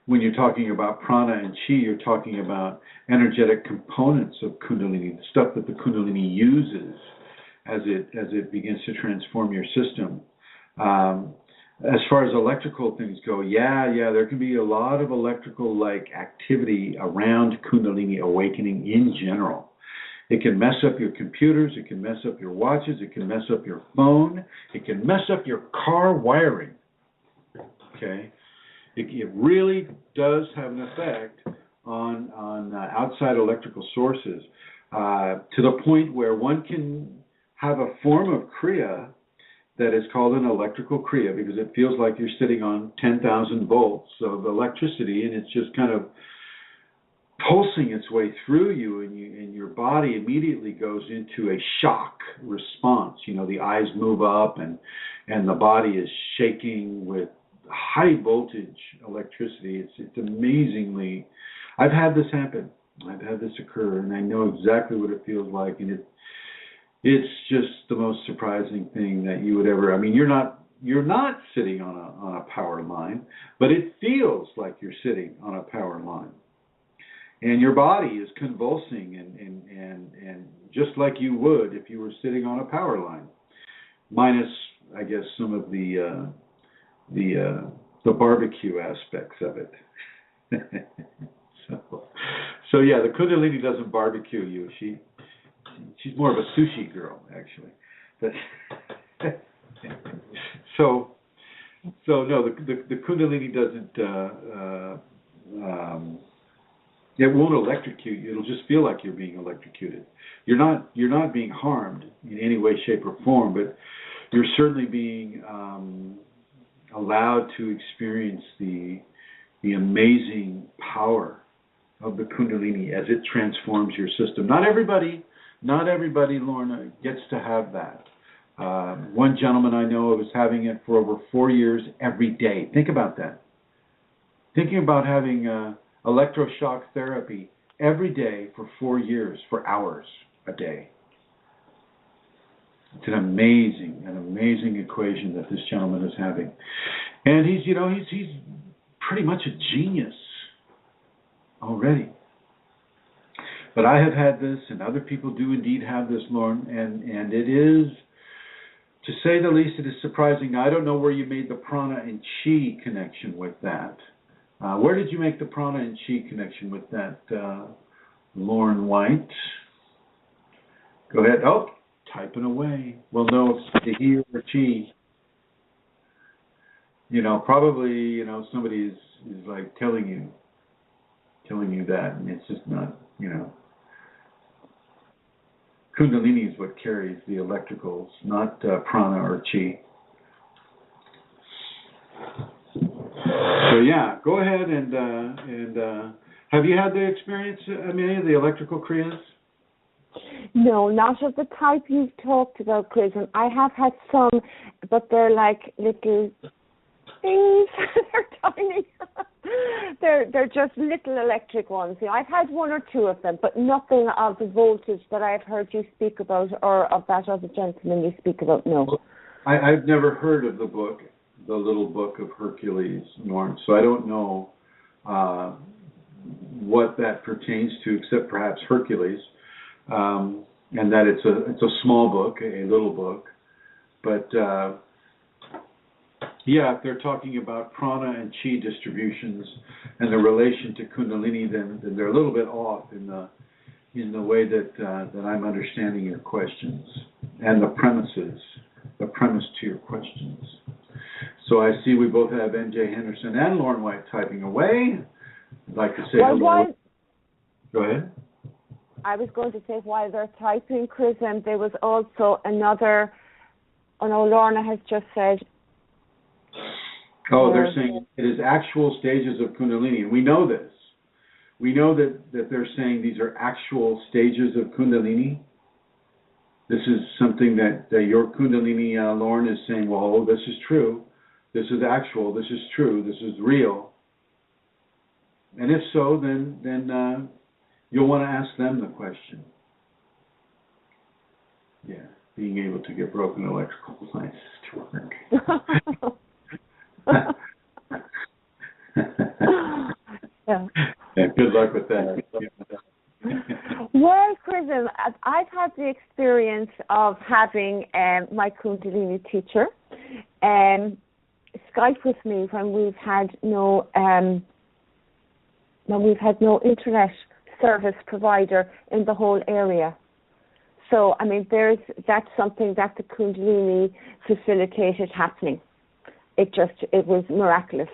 Speaker 2: When you're talking about prana and chi, you're talking about energetic components of Kundalini, the stuff that the Kundalini uses as it begins to transform your system. As far as electrical things go, yeah, there can be a lot of electrical-like activity around Kundalini awakening in general. It can mess up your computers, it can mess up your watches, it can mess up your phone, it can mess up your car wiring. Okay? It really does have an effect on outside electrical sources, to the point where one can have a form of Kriya that is called an electrical Kriya, because it feels like you're sitting on 10,000 volts of electricity, and it's just kind of pulsing its way through you, and your body immediately goes into a shock response. You know, the eyes move up, and the body is shaking with high voltage electricity. It's amazingly. I've had this happen. I've had this occur, and I know exactly what it feels like, and it's just the most surprising thing that you would ever. I mean, you're not sitting on a power line, but it feels like you're sitting on a power line. And your body is convulsing and just like you would if you were sitting on a power line, minus, I guess, some of the barbecue aspects of it. so yeah, the Kundalini doesn't barbecue you. She's more of a sushi girl, actually. But so no, the Kundalini doesn't. It won't electrocute you. It'll just feel like you're being electrocuted. You're not being harmed in any way, shape, or form, but you're certainly being allowed to experience the amazing power of the Kundalini as it transforms your system. Not everybody, Lorna, gets to have that. One gentleman I know was having it for over 4 years every day. Think about that. Thinking about having electroshock therapy every day for 4 years, for hours a day. It's an amazing equation that this gentleman is having. And he's pretty much a genius already. But I have had this, and other people do indeed have this, Lauren, and it is, to say the least, it is surprising. Now, I don't know where you made the prana and chi connection with that. Where did you make the prana and chi connection with that, Lauren White? Go ahead. Oh, typing away. We'll know if it's he or chi. Probably, somebody is like telling you that, and it's just not, Kundalini is what carries the electricals, not prana or chi. So yeah, go ahead and have you had the experience, Amelia, the electrical kriyas?
Speaker 3: No, not of the type you've talked about, Chrism. I have had some, but they're like little things. They're tiny. They're just little electric ones. I've had one or two of them, but nothing of the voltage that I've heard you speak about, or of that other gentleman you speak about. No.
Speaker 2: I've never heard of the book, the little book of Hercules, Norm. So I don't know what that pertains to, except perhaps Hercules, and that it's a small book, a little book. But yeah, if they're talking about prana and chi distributions and the relation to Kundalini, then they're a little bit off in the way that I'm understanding your questions and the premise to your questions. So I see we both have NJ Henderson and Lauren White typing away. I'd like to say hello. Go ahead.
Speaker 3: I was going to say, while they're typing, Chrism, there was also another. Oh no, Lorna has just said.
Speaker 2: Oh, they're saying it is actual stages of Kundalini, and we know this. We know that they're saying these are actual stages of Kundalini. This is something that your Kundalini, Lauren, is saying, well, this is true. This is actual. This is true. This is real. And if so, then you'll want to ask them the question. Yeah, being able to get broken electrical lines to work. Yeah, good luck with that.
Speaker 3: Well, Chrism, I've had the experience of having my Kundalini teacher Skype with me when we've had no internet service provider in the whole area. So, I mean, that's something that the Kundalini facilitated happening. It was miraculous.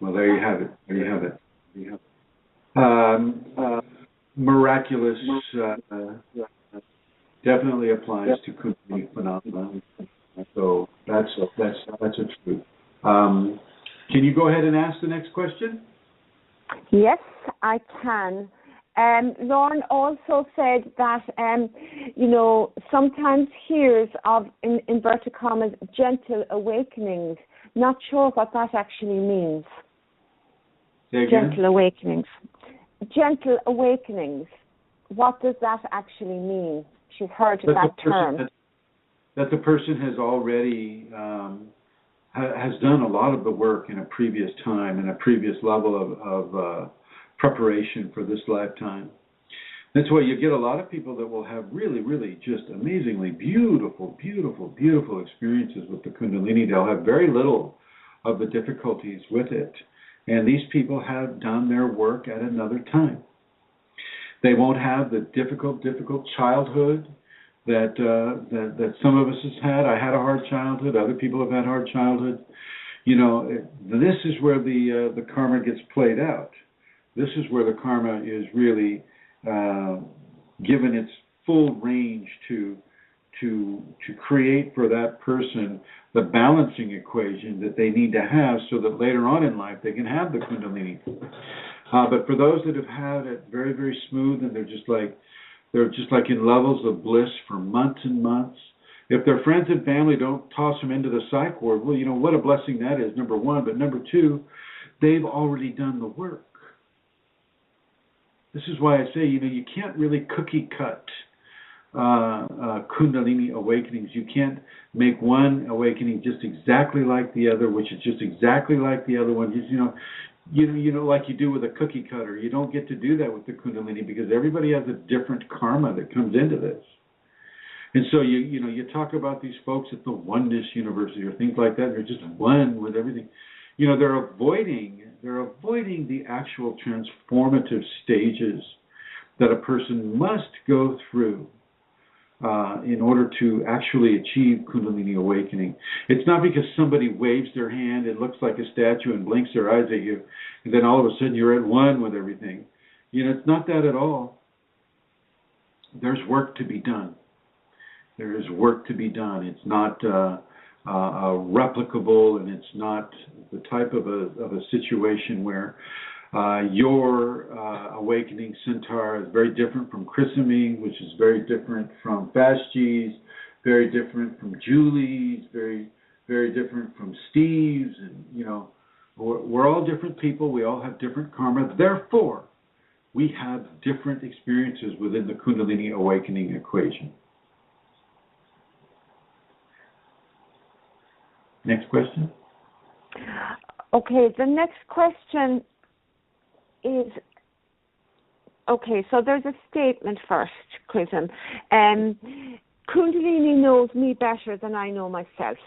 Speaker 2: Well, there you have it. Miraculous definitely applies to Kundalini phenomena. So that's a truth. Can you go ahead and ask the next question?
Speaker 3: Yes, I can. Lauren also said that, sometimes hears of, in inverted commas, gentle awakenings. Not sure what that actually means.
Speaker 2: Say again?
Speaker 3: Gentle awakenings. Gentle awakenings. What does that actually mean? She's heard that term.
Speaker 2: That the person has already has done a lot of the work in a previous time, in a previous level of preparation for this lifetime. That's why you get a lot of people that will have really, really just amazingly beautiful, beautiful, beautiful experiences with the Kundalini. They'll have very little of the difficulties with it. And these people have done their work at another time. They won't have the difficult childhood that some of us has had. I had a hard childhood. Other people have had hard childhood. This is where the karma gets played out. This is where the karma is really given its full range to create for that person the balancing equation that they need to have so that later on in life they can have the Kundalini. But for those that have had it very, very smooth and they're just like in levels of bliss for months and months, if their friends and family don't toss them into the psych ward, well, what a blessing that is, number one. But number two, they've already done the work. This is why I say, you can't really cookie cut Kundalini awakenings. You can't make one awakening just exactly like the other, which is just exactly like the other one. Like you do with a cookie cutter. You don't get to do that with the Kundalini because everybody has a different karma that comes into this. And so you talk about these folks at the Oneness University or things like that. They're just one with everything. They're avoiding the actual transformative stages that a person must go through in order to actually achieve Kundalini awakening. It's not because somebody waves their hand and looks like a statue and blinks their eyes at you, and then all of a sudden you're at one with everything. It's not that at all. There's work to be done. There is work to be done. It's not replicable, and it's not the type of a situation where your awakening centaur is very different from Chrism, which is very different from Fashti's, very different from Julie's, very, very different from Steve's, and we're all different people. We all have different karma. Therefore, we have different experiences within the Kundalini awakening equation. Next question.
Speaker 3: Okay, the next question is, so there's a statement first, Chrism. Kundalini knows me better than I know myself.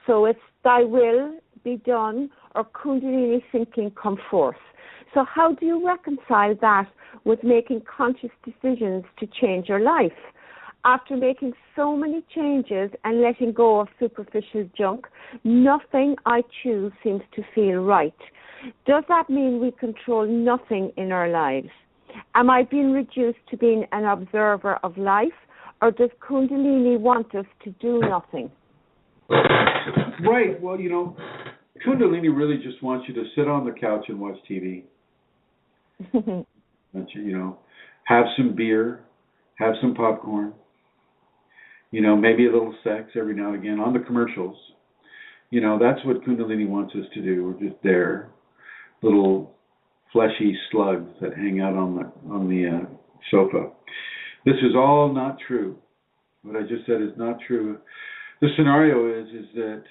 Speaker 3: So it's thy will be done or Kundalini thinking come forth. So how do you reconcile that with making conscious decisions to change your life? After making so many changes and letting go of superficial junk, nothing I choose seems to feel right. Does that mean we control nothing in our lives? Am I being reduced to being an observer of life, or does Kundalini want us to do nothing?
Speaker 2: Right. Well, Kundalini really just wants you to sit on the couch and watch TV. Have some beer, have some popcorn. Maybe a little sex every now and again on the commercials. That's what Kundalini wants us to do. We're just there, little fleshy slugs that hang out on the sofa. This is all not true. What I just said is not true. The scenario is that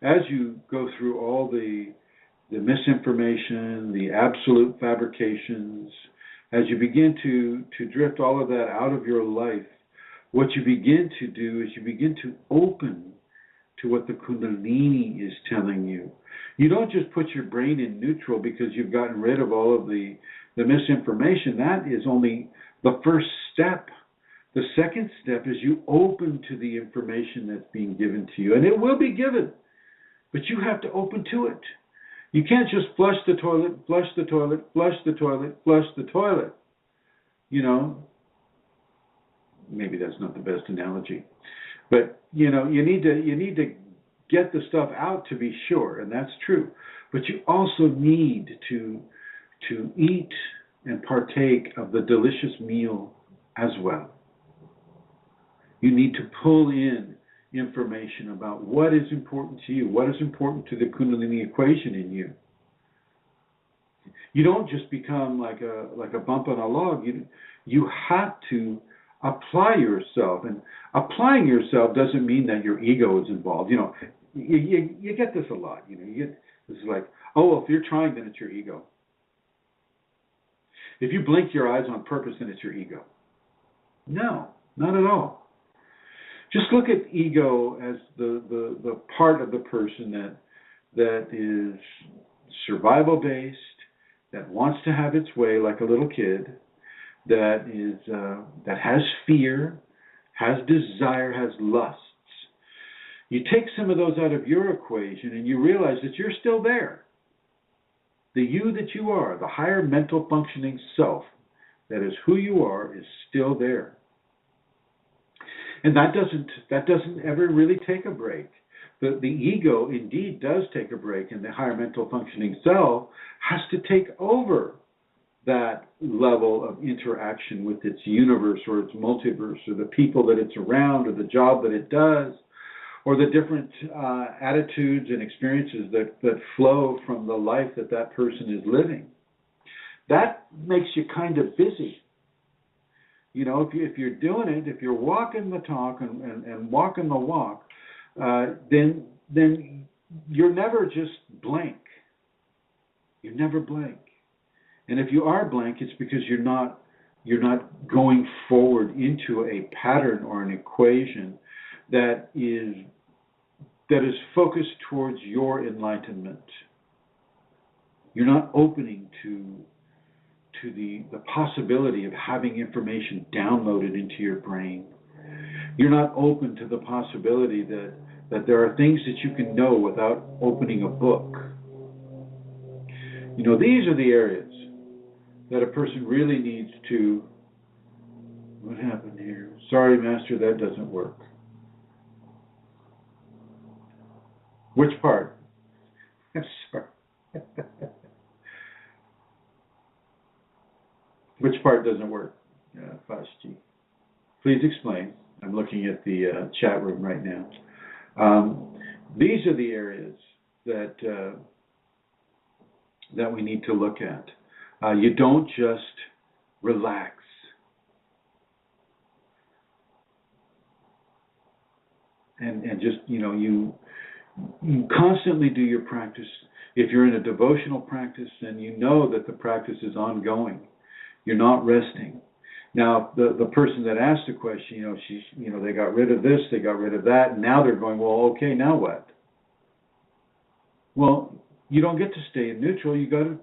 Speaker 2: as you go through all the misinformation, the absolute fabrications, as you begin to drift all of that out of your life, what you begin to do is you begin to open to what the Kundalini is telling you. You don't just put your brain in neutral because you've gotten rid of all of the misinformation. That is only the first step. The second step is you open to the information that's being given to you. And it will be given, but you have to open to it. You can't just flush the toilet, flush the toilet, flush the toilet, flush the toilet. Maybe that's not the best analogy, but you need to get the stuff out to be sure, and that's true. But you also need to to eat and partake of the delicious meal as well. You need to pull in information about what is important to you, what is important to the Kundalini equation in you. You don't just become like a bump on a log. You have to apply yourself, and applying yourself doesn't mean that your ego is involved. You get this a lot. You get this is like, oh, well, if you're trying, then it's your ego. If you blink your eyes on purpose, then it's your ego. No, not at all. Just look at ego as the part of the person that is survival based, that wants to have its way like a little kid, that has fear, has desire, has lusts. You take some of those out of your equation and you realize that you're still there. The you that you are, the higher mental functioning self, that is who you are, is still there. And that doesn't ever really take a break. The ego indeed does take a break, and the higher mental functioning self has to take over that level of interaction with its universe or its multiverse or the people that it's around or the job that it does or the different attitudes and experiences that flow from the life that person is living. That makes you kind of busy. If you're doing it, if you're walking the talk and walking the walk, then you're never just blank. You're never blank. And if you are blank, it's because you're not going forward into a pattern or an equation that is focused towards your enlightenment. You're not opening to the possibility of having information downloaded into your brain. You're not open to the possibility that there are things that you can know without opening a book. These are the areas that a person really needs to... What happened here? Sorry, Master, that doesn't work. Which part? I'm sorry. Which part doesn't work, Fashji? Please explain. I'm looking at the chat room right now. These are the areas that we need to look at. You don't just relax. And just, you constantly do your practice. If you're in a devotional practice, then you know that the practice is ongoing. You're not resting. Now, the person that asked the question, they got rid of this, they got rid of that, and now they're going, well, okay, now what? Well, you don't get to stay in neutral.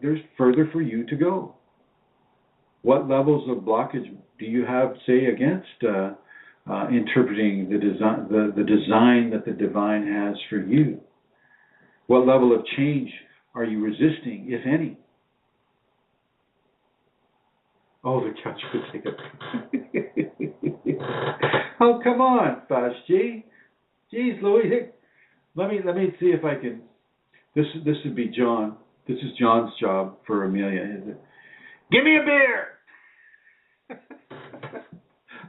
Speaker 2: There's further for you to go. What levels of blockage do you have, say, against interpreting the design that the divine has for you? What level of change are you resisting, if any? Oh, the couch potato. Oh, come on, Fashji. Jeez, Louis. Let me see if I can. This would be John. This is John's job for Amelia. Is it? Give me a beer.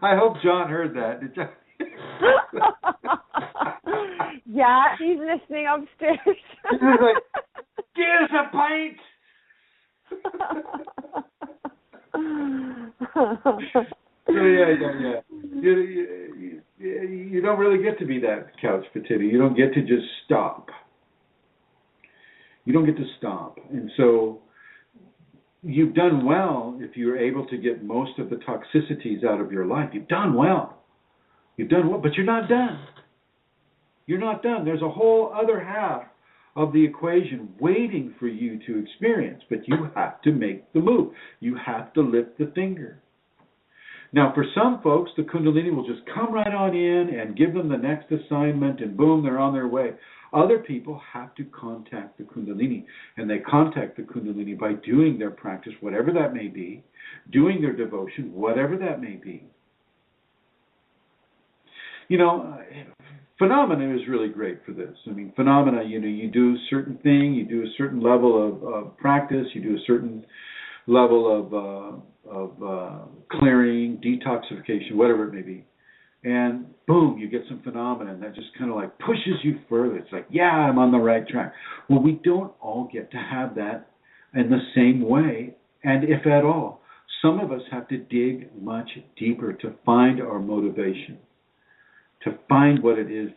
Speaker 2: I hope John heard that. Did John?
Speaker 3: Yeah, he's listening upstairs.
Speaker 2: He's like, give us a pint. Yeah. You don't really get to be that couch potato. You don't get to just stop. You don't get to stop. And so you've done well if you're able to get most of the toxicities out of your life. You've done well. But you're not done. You're not done. There's a whole other half of the equation waiting for you to experience, but you have to make the move. You have to lift the finger. Now, for some folks, the Kundalini will just come right on in and give them the next assignment, and boom, they're on their way. Other people have to contact the Kundalini, and they contact the Kundalini by doing their practice, whatever that may be, doing their devotion, whatever that may be. Phenomena is really great for this. I mean, phenomena, you do a certain thing, you do a certain level of practice, you do a certain level of clearing, detoxification, whatever it may be. And boom, you get some phenomenon that just kind of like pushes you further. It's like, yeah, I'm on the right track. Well, we don't all get to have that in the same way, and if at all. Some of us have to dig much deeper to find our motivation, to find what it is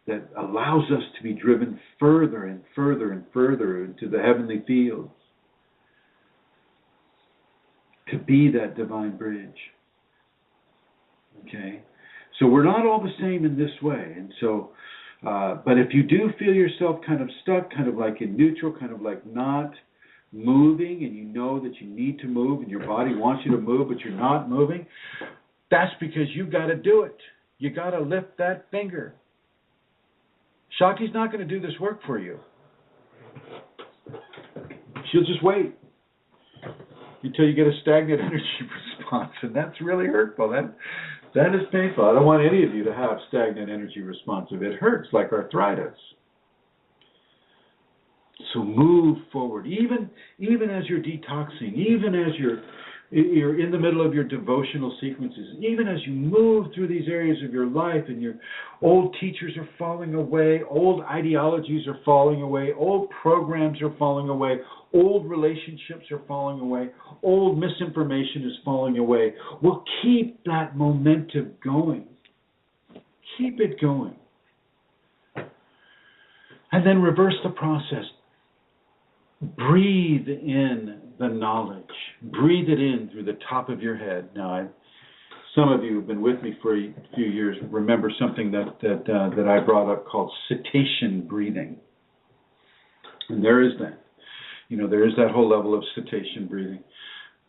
Speaker 2: that allows us to be driven further and further and further into the heavenly fields, to be that divine bridge. Okay? So we're not all the same in this way. And so, but if you do feel yourself kind of stuck, kind of like in neutral, kind of like not moving, and you know that you need to move and your body wants you to move, but you're not moving, that's because you've got to do it. You got to lift that finger. Shakti's not going to do this work for you. She'll just wait until you get a stagnant energy response, and that's really hurtful. That is painful. I don't want any of you to have stagnant energy response. If it hurts like arthritis. So move forward, even as you're detoxing, even as you're in the middle of your devotional sequences, even as you move through these areas of your life and your old teachers are falling away, old ideologies are falling away, old programs are falling away, old relationships are falling away, old misinformation is falling away. Well, keep that momentum going. Keep it going. And then reverse the process. Breathe in the knowledge. Breathe it in through the top of your head. Now, some of you who have been with me for a few years remember something that I brought up called cetacean breathing. And there is that. There is that whole level of cetacean breathing.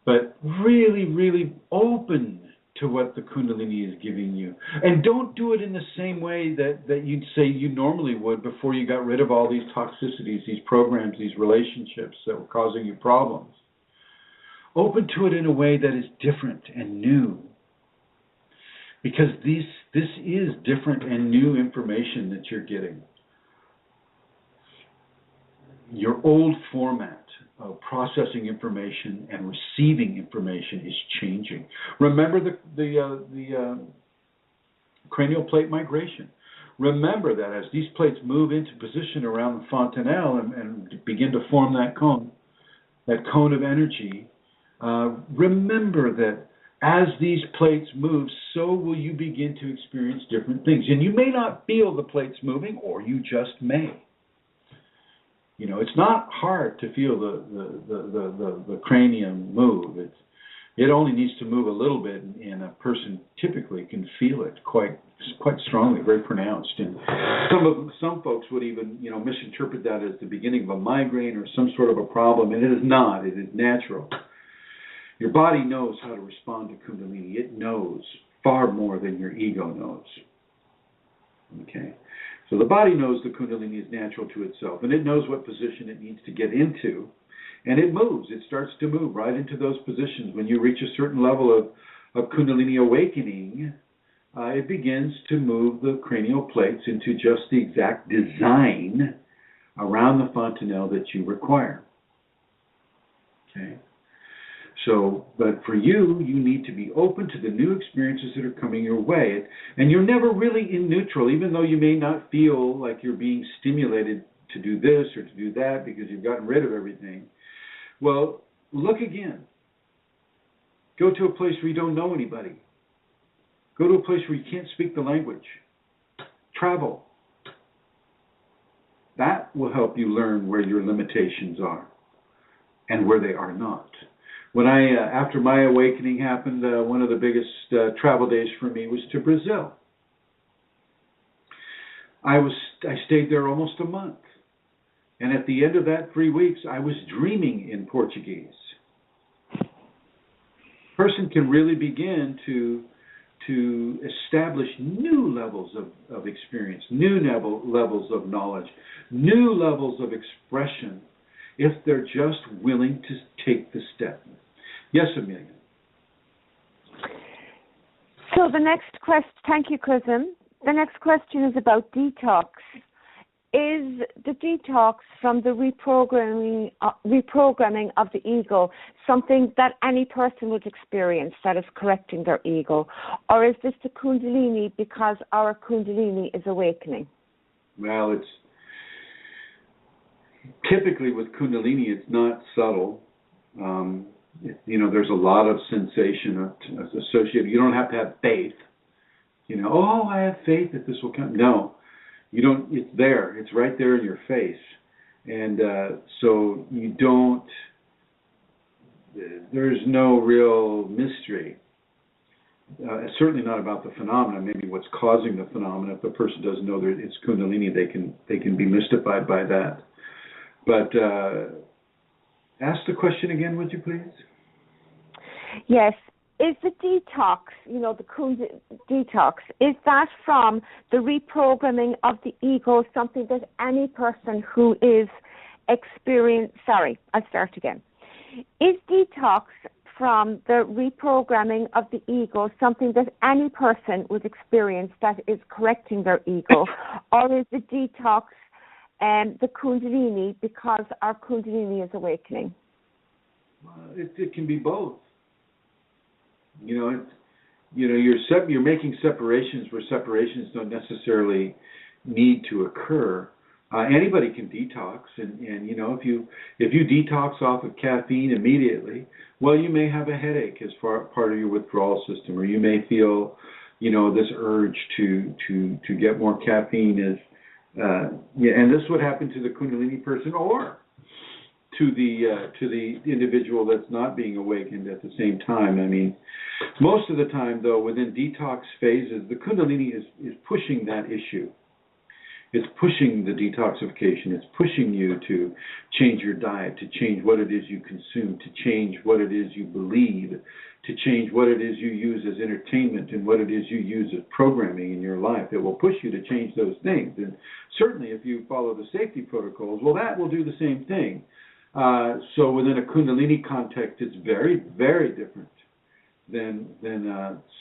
Speaker 2: But really, really open to what the Kundalini is giving you. And don't do it in the same way that you'd say you normally would before you got rid of all these toxicities, these programs, these relationships that were causing you problems. Open to it in a way that is different and new. Because this is different and new information that you're getting. Your old format of processing information and receiving information is changing. Remember the cranial plate migration. Remember that as these plates move into position around the fontanelle and begin to form that cone of energy, remember that as these plates move, so will you begin to experience different things. And you may not feel the plates moving, or you just may. It's not hard to feel the cranium move. It only needs to move a little bit, and a person typically can feel it quite strongly, very pronounced. And some folks would even misinterpret that as the beginning of a migraine or some sort of a problem, and it is not. It is natural. Your body knows how to respond to Kundalini. It knows far more than your ego knows. Okay. So the body knows the Kundalini is natural to itself, and it knows what position it needs to get into, and it moves. It starts to move right into those positions. When you reach a certain level of Kundalini awakening, it begins to move the cranial plates into just the exact design around the fontanelle that you require. Okay? So, but for you need to be open to the new experiences that are coming your way. And you're never really in neutral, even though you may not feel like you're being stimulated to do this or to do that because you've gotten rid of everything. Well, look again. Go to a place where you don't know anybody. Go to a place where you can't speak the language. Travel. That will help you learn where your limitations are and where they are not. When after my awakening happened, one of the biggest travel days for me was to Brazil. I stayed there almost a month. And at the end of that 3 weeks, I was dreaming in Portuguese. A person can really begin to establish new levels of experience, new levels of knowledge, new levels of expression, if they're just willing to take the step. Yes, Amelia.
Speaker 3: So the next question, thank you, Chrism. The next question is about detox. is the detox from the reprogramming of the ego something that any person would experience that is correcting their ego? Or is this the Kundalini because our Kundalini is awakening?
Speaker 2: Well, it's typically with Kundalini, it's not subtle. There's a lot of sensation associated. You don't have to have faith. I have faith that this will come. No, you don't. It's there. It's right there in your face. And so you don't, there's no real mystery. Certainly not about the phenomena, maybe what's causing the phenomena. If the person doesn't know that it's Kundalini, they can be mystified by that. But ask the question again, would you please?
Speaker 3: Yes. Is the detox, the detox, is that from the reprogramming of the ego something that any person who is Is detox from the reprogramming of the ego something that any person would experience that is correcting their ego? Or is the detox the Kundalini because our Kundalini is awakening?
Speaker 2: It can be both. You're making separations where separations don't necessarily need to occur. Anybody can detox, and if you detox off of caffeine immediately, well, you may have a headache as part of your withdrawal system, or you may feel, this urge to get more caffeine and this would happen to the Kundalini person or to the individual that's not being awakened at the same time. I mean, most of the time, though, within detox phases, the Kundalini is pushing that issue. It's pushing the detoxification. It's pushing you to change your diet, to change what it is you consume, to change what it is you believe, to change what it is you use as entertainment and what it is you use as programming in your life. It will push you to change those things. And certainly if you follow the safety protocols, well, that will do the same thing. So within a Kundalini context, it's very, very different than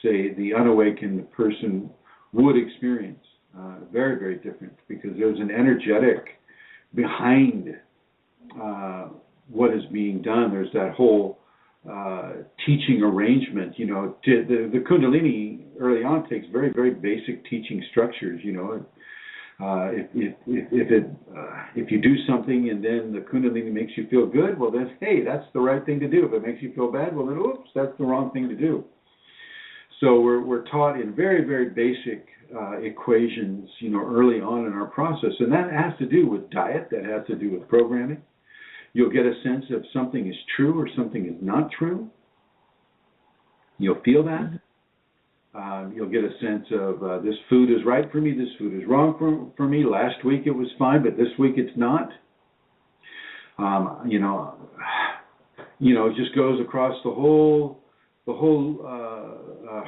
Speaker 2: say, the unawakened person would experience. Very, very different, because there's an energetic behind what is being done. There's that whole teaching arrangement. The Kundalini early on takes very, very basic teaching structures. If you do something and then the Kundalini makes you feel good, well then, hey, that's the right thing to do. If it makes you feel bad, well then, oops, that's the wrong thing to do. So we're taught in very, very basic equations, early on in our process, and that has to do with diet. That has to do with programming. You'll get a sense if something is true or something is not true. You'll feel that. You'll get a sense of this food is right for me, this food is wrong for me. Last week it was fine, but this week it's not. It just goes across the whole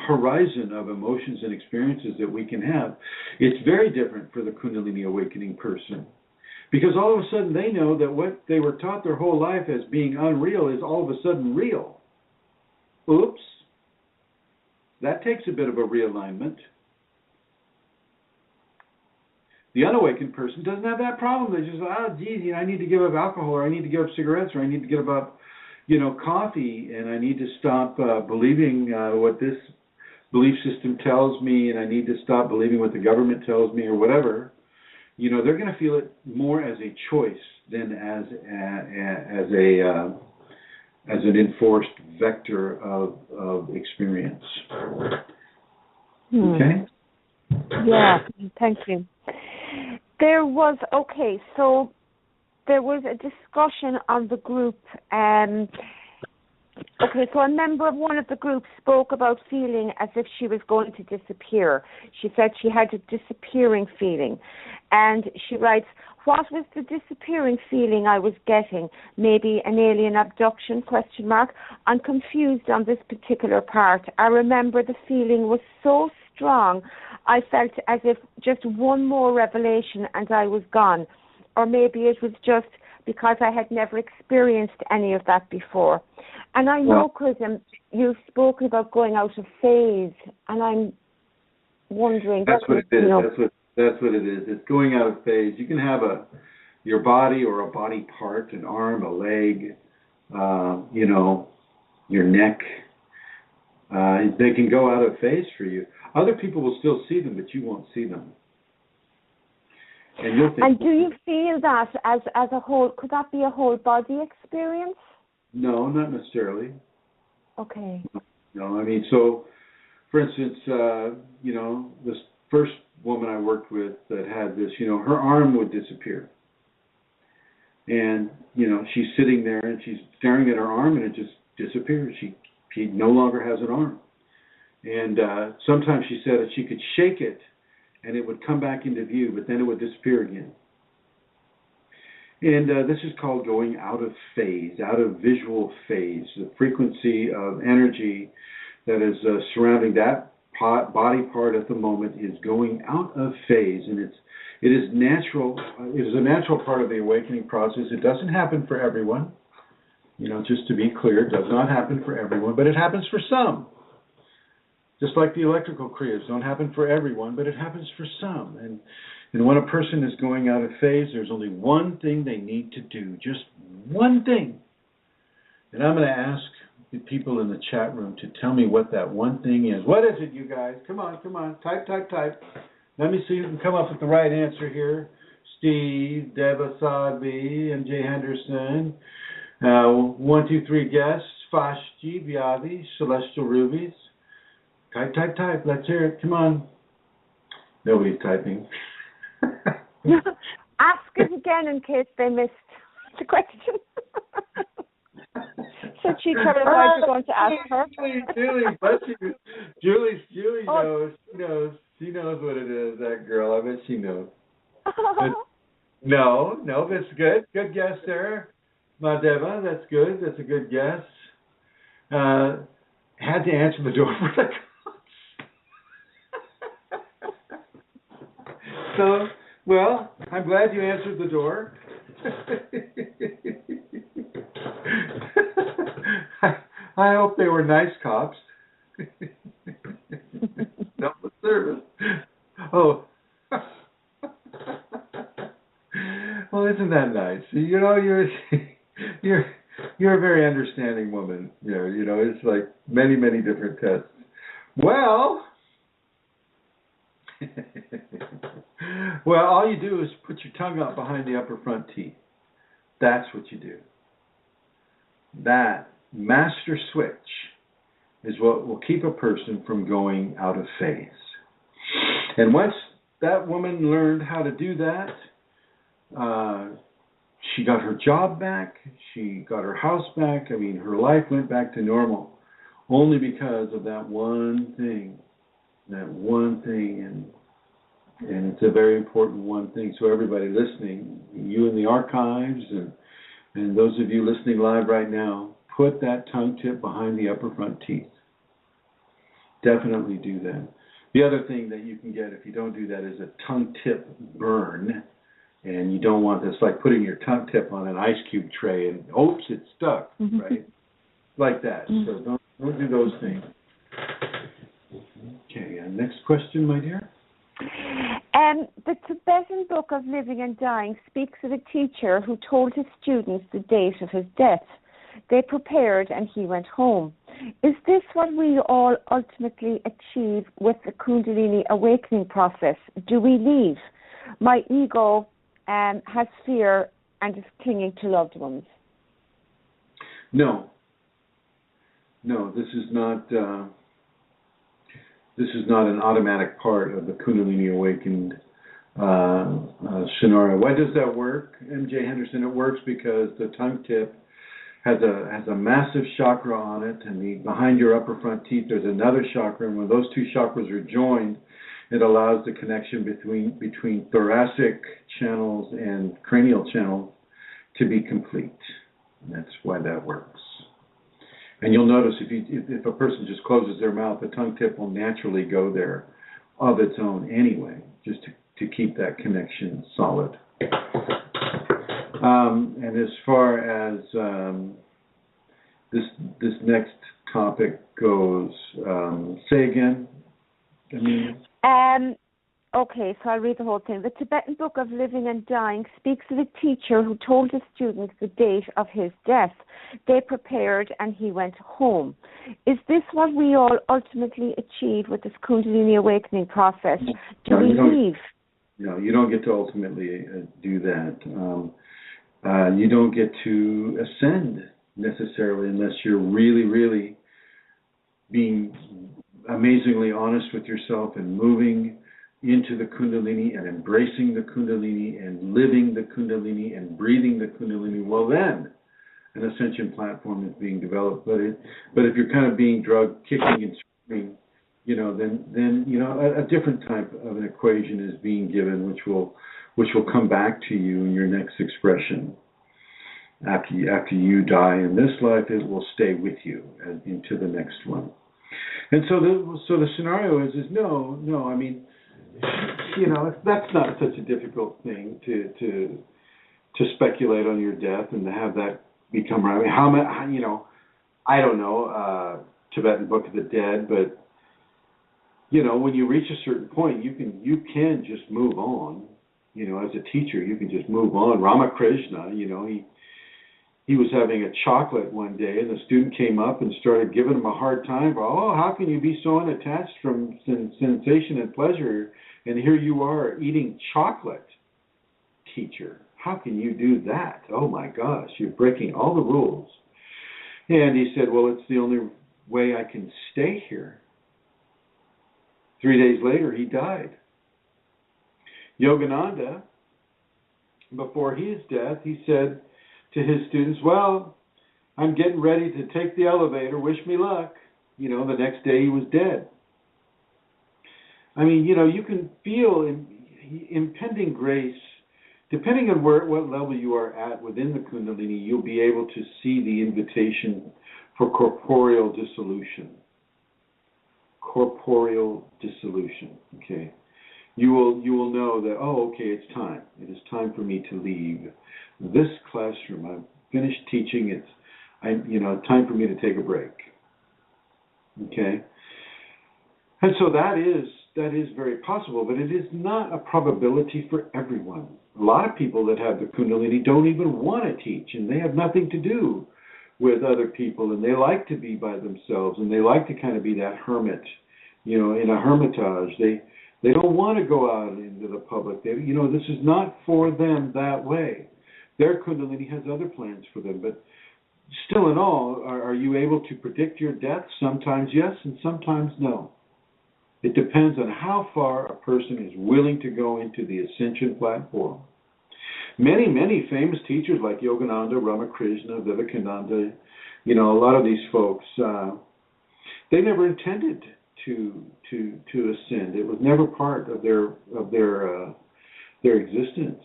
Speaker 2: horizon of emotions and experiences that we can have. It's very different for the Kundalini awakening person, because all of a sudden they know that what they were taught their whole life as being unreal is all of a sudden real. Oops. That takes a bit of a realignment. The unawakened person doesn't have that problem. They just, I need to give up alcohol, or I need to give up cigarettes, or I need to give up, coffee, and I need to stop believing what this belief system tells me, and I need to stop believing what the government tells me, or whatever. They're going to feel it more as a choice than as an enforced vector of experience. Okay?
Speaker 3: Yeah, thank you. There was a discussion on the group. So a member of one of the groups spoke about feeling as if she was going to disappear. She said she had a disappearing feeling. And she writes, what was the disappearing feeling I was getting? Maybe an alien abduction, ? I'm confused on this particular part. I remember the feeling was so strong, I felt as if just one more revelation and I was gone. Or maybe it was just because I had never experienced any of that before. And I know, Chrism, you've spoken about going out of phase, and I'm wondering...
Speaker 2: That's what it is. That's what it is. It's going out of phase. You can have your body or a body part, an arm, a leg, your neck. They can go out of phase for you. Other people will still see them, but you won't see them. And you'll think.
Speaker 3: And do you feel that as a whole? Could that be a whole body experience?
Speaker 2: No, not necessarily.
Speaker 3: Okay.
Speaker 2: No, I mean, so, for instance, this first woman I worked with that had this, her arm would disappear. And, she's sitting there and she's staring at her arm and it just disappears. She no longer has an arm. And sometimes she said that she could shake it and it would come back into view, but then it would disappear again. And this is called going out of phase, out of visual phase. The frequency of energy that is surrounding that body part at the moment is going out of phase, and it is natural. It is a natural part of the awakening process. It doesn't happen for everyone. Just to be clear, it does not happen for everyone, but it happens for some. Just like the electrical kriyas don't happen for everyone, but it happens for some. And when a person is going out of phase, there's only one thing they need to do, just one thing. And I'm going to ask the people in the chat room to tell me what that one thing is. What is it, you guys? Come on. Type. Let me see who can come up with the right answer here. Steve, Deva Sadvi, MJ Henderson. 1, 2, 3 guests. Fashti, Vyadi, Celestial Rubies. Type. Let's hear it. Come on. Nobody's typing.
Speaker 3: Ask it again in case they missed the question. So she told her what you're going to ask her.
Speaker 2: Julie, bless you. Julie knows. She knows what it is, that girl. I bet she knows. No, that's good. Good guess there. Madeva, that's good. That's a good guess. Had to answer the door for the So, well, I'm glad you answered the door. I hope they were nice cops. No service. Oh. Well, isn't that nice? You're a very understanding woman. It's like many, many different tests. Well. Well, all you do is put your tongue out behind the upper front teeth. That's what you do. That master switch is what will keep a person from going out of phase. And once that woman learned how to do that, she got her job back, she got her house back. I mean, her life went back to normal only because of that one thing. And it's a very important one thing. So everybody listening, you in the archives and those of you listening live right now, put that tongue tip behind the upper front teeth. Definitely do that. The other thing that you can get if you don't do that is a tongue tip burn. And you don't want this, like putting your tongue tip on an ice cube tray and, oops, it's stuck, right? Like that. So don't do those things. Okay, next question, my dear.
Speaker 3: The Tibetan Book of Living and Dying speaks of a teacher who told his students the date of his death. They prepared and he went home. Is this what we all ultimately achieve with the Kundalini awakening process? Do we leave? My ego has fear and is clinging to loved ones.
Speaker 2: No, this is not an automatic part of the Kunalini awakened scenario. Why does that work, MJ Henderson? It works because the tongue tip has a massive chakra on it, and behind your upper front teeth there's another chakra, and when those two chakras are joined, it allows the connection between thoracic channels and cranial channels to be complete. And that's why that works. And you'll notice if a person just closes their mouth, the tongue tip will naturally go there of its own anyway, just to keep that connection solid. And as far as this next topic goes, say again, Amelia.
Speaker 3: Okay, so I'll read the whole thing. The Tibetan Book of Living and Dying speaks of a teacher who told his students the date of his death. They prepared and he went home. Is this what we all ultimately achieve with this Kundalini awakening process? Do we leave?
Speaker 2: No, you don't get to ultimately do that. You don't get to ascend necessarily unless you're really, really being amazingly honest with yourself and moving into the Kundalini and embracing the Kundalini and living the Kundalini and breathing the Kundalini. Well, then an ascension platform is being developed. But if you're kind of being drugged, kicking and screaming, then a different type of an equation is being given, which will come back to you in your next expression. After you die in this life, it will stay with you into the next one. And so the scenario is no. I mean, that's not such a difficult thing to speculate on your death and to have that become right. I mean, I don't know Tibetan Book of the Dead, but when you reach a certain point, you can just move on. As a teacher, you can just move on. Ramakrishna, he was having a chocolate one day, and the student came up and started giving him a hard time. How can you be so unattached from sensation and pleasure? And here you are eating chocolate, teacher. How can you do that? Oh my gosh, you're breaking all the rules. And he said, well, it's the only way I can stay here. 3 days later, he died. Yogananda, before his death, he said to his students, well, I'm getting ready to take the elevator. Wish me luck. The next day he was dead. I mean, you can feel impending grace. Depending on what level you are at within the Kundalini, you'll be able to see the invitation for corporeal dissolution. Corporeal dissolution, okay? You will know that, okay, it's time. It is time for me to leave this classroom. I've finished teaching. It's time for me to take a break. Okay? And so that is very possible, but it is not a probability for everyone. A lot of people that have the Kundalini don't even want to teach, and they have nothing to do with other people, and they like to be by themselves, and they like to kind of be that hermit, in a hermitage. They don't want to go out into the public. This is not for them that way. Their Kundalini has other plans for them, but still in all, are you able to predict your death? Sometimes yes, and sometimes no. It depends on how far a person is willing to go into the ascension platform. Many, many famous teachers like Yogananda, Ramakrishna, Vivekananda, a lot of these folks, they never intended to ascend. It was never part of their existence.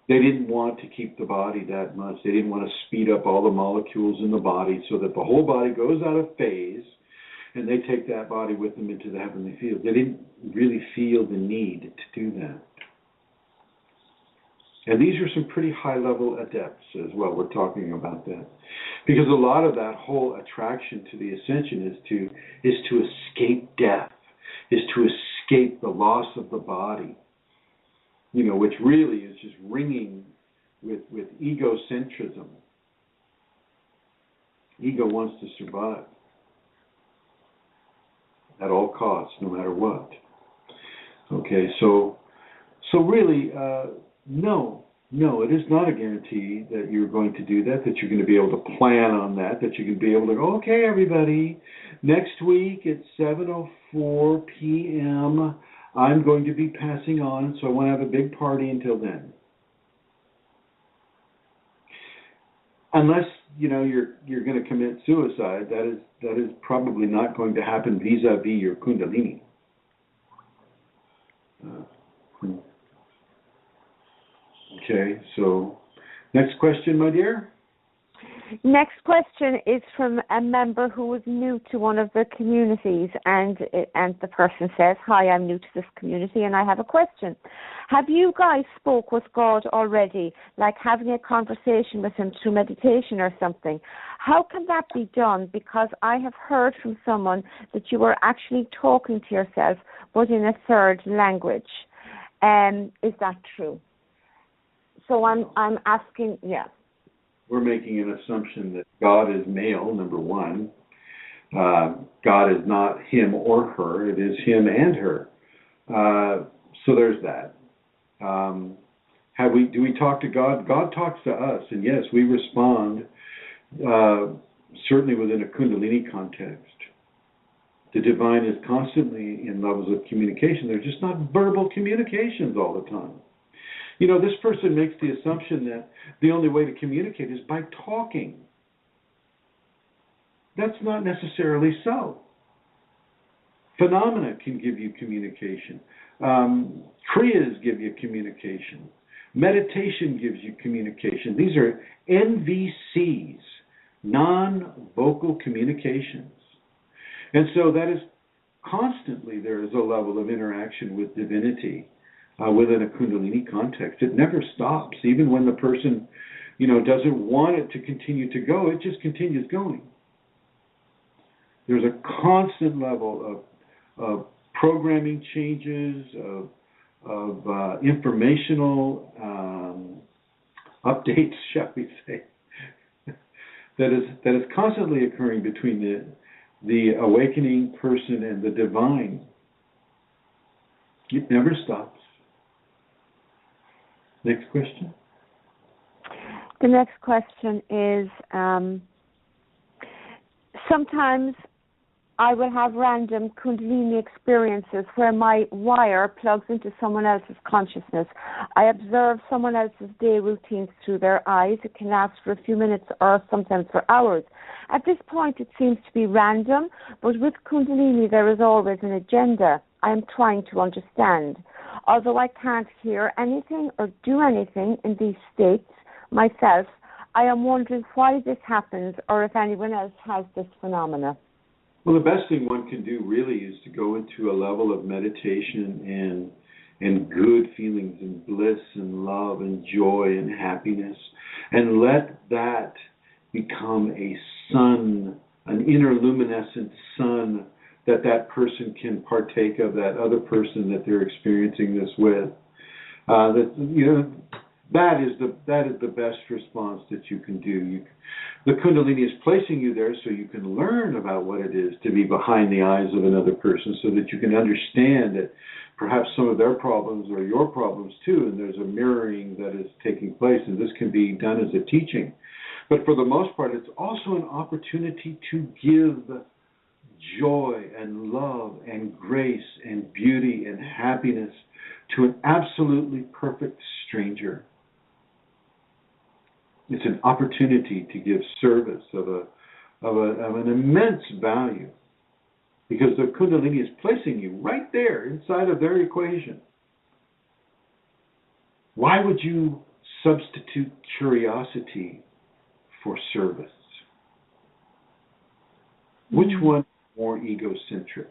Speaker 2: They didn't want to keep the body that much. They didn't want to speed up all the molecules in the body so that the whole body goes out of phase, and they take that body with them into the heavenly field. They didn't really feel the need to do that. And these are some pretty high-level adepts as well. We're talking about that. Because a lot of that whole attraction to the ascension is to escape death, is to escape the loss of the body, which really is just ringing with egocentrism. Ego wants to survive at all costs, no matter what. Okay, so really, no, it is not a guarantee that you're going to do that you're going to be able to plan on that you're going to be able to go, okay, everybody, next week at 7:04 p.m., I'm going to be passing on, so I want to have a big party until then. Unless, you're going to commit suicide, that is probably not going to happen vis-a-vis your Kundalini. Okay, so next question, my dear.
Speaker 3: Next question is from a member who was new to one of the communities, and the person says, hi, I'm new to this community and I have a question. Have you guys spoke with God already, like having a conversation with him through meditation or something? How can that be done? Because I have heard from someone that you were actually talking to yourself but in a third language. Is that true? So I'm asking, yeah.
Speaker 2: We're making an assumption that God is male, number one. God is not him or her. It is him and her. So there's that. Do we talk to God? God talks to us, and yes, we respond, certainly within a Kundalini context. The divine is constantly in levels of communication. They're just not verbal communications all the time. You know, this person makes the assumption that the only way to communicate is by talking. That's not necessarily so. Phenomena can give you communication. Kriyas give you communication. Meditation gives you communication. These are NVCs, non-vocal communications. And so that is constantly, there is a level of interaction with divinity within a Kundalini context. It never stops. Even when the person, doesn't want it to continue to go, it just continues going. There's a constant level of programming changes, of informational updates, shall we say, that is constantly occurring between the awakening person and the divine. It never stops. Next question.
Speaker 3: The next question is, sometimes I will have random Kundalini experiences where my wire plugs into someone else's consciousness. I observe someone else's day routines through their eyes. It can last for a few minutes or sometimes for hours. At this point, it seems to be random, but with Kundalini, there is always an agenda. I am trying to understand. Although I can't hear anything or do anything in these states myself, I am wondering why this happens or if anyone else has this phenomena.
Speaker 2: Well, the best thing one can do really is to go into a level of meditation and good feelings and bliss and love and joy and happiness, and let that become a sun, an inner luminescent sun that person can partake of, that other person that they're experiencing this with. That is the best response that you can do. The Kundalini is placing you there so you can learn about what it is to be behind the eyes of another person, so that you can understand that perhaps some of their problems are your problems too, and there's a mirroring that is taking place, and this can be done as a teaching. But for the most part, it's also an opportunity to give joy and love and grace and beauty and happiness to an absolutely perfect stranger. It's an opportunity to give service of an immense value, because the Kundalini is placing you right there inside of their equation. Why would you substitute curiosity for service? Which one is more egocentric?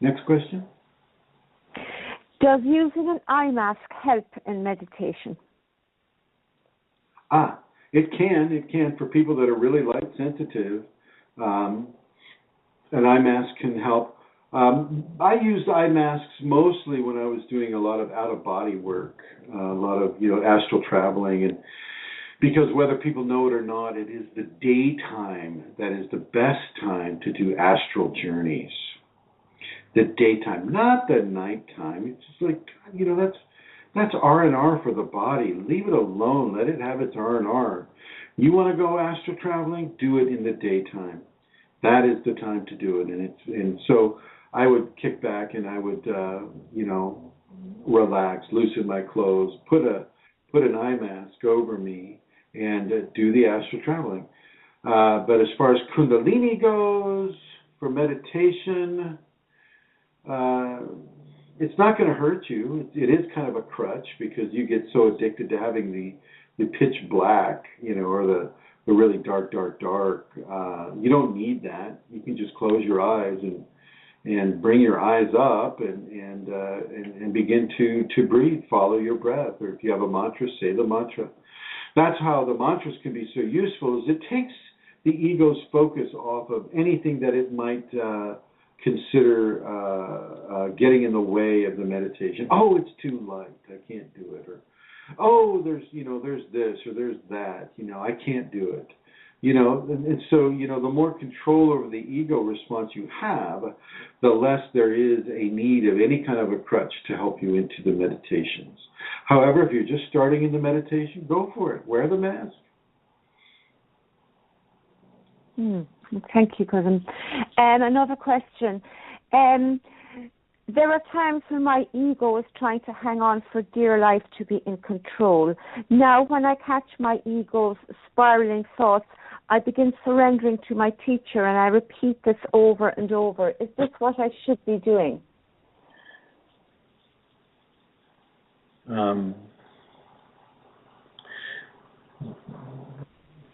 Speaker 2: Next question.
Speaker 3: Does using an eye mask help in meditation?
Speaker 2: It can for people that are really light sensitive. An eye mask can help. I used eye masks mostly when I was doing a lot of out-of-body work, a lot of astral traveling, and because whether people know it or not, it is the daytime that is the best time to do astral journeys. The daytime, not the nighttime. It's just like, that's R&R for the body. Leave it alone. Let it have its R&R. You want to go astral traveling? Do it in the daytime. That is the time to do it. And so I would kick back and I would, relax, loosen my clothes, put an eye mask over me, and do the astral traveling. But as far as Kundalini goes, for meditation, it's not going to hurt you. It is kind of a crutch because you get so addicted to having the pitch black, or the really dark. You don't need that. You can just close your eyes and bring your eyes up and begin to breathe. Follow your breath, or if you have a mantra, say the mantra. That's how the mantras can be so useful. Is it takes the ego's focus off of anything that it might consider getting in the way of the meditation. Oh, it's too light, I can't do it. Or, oh, there's this or there's that, I can't do it. And so, the more control over the ego response you have, the less there is a need of any kind of a crutch to help you into the meditations. However, if you're just starting in the meditation, go for it. Wear the mask.
Speaker 3: Thank you, Chrism. Another question. There are times when my ego is trying to hang on for dear life to be in control. Now, when I catch my ego's spiraling thoughts, I begin surrendering to my teacher, and I repeat this over and over. Is this what I should be doing?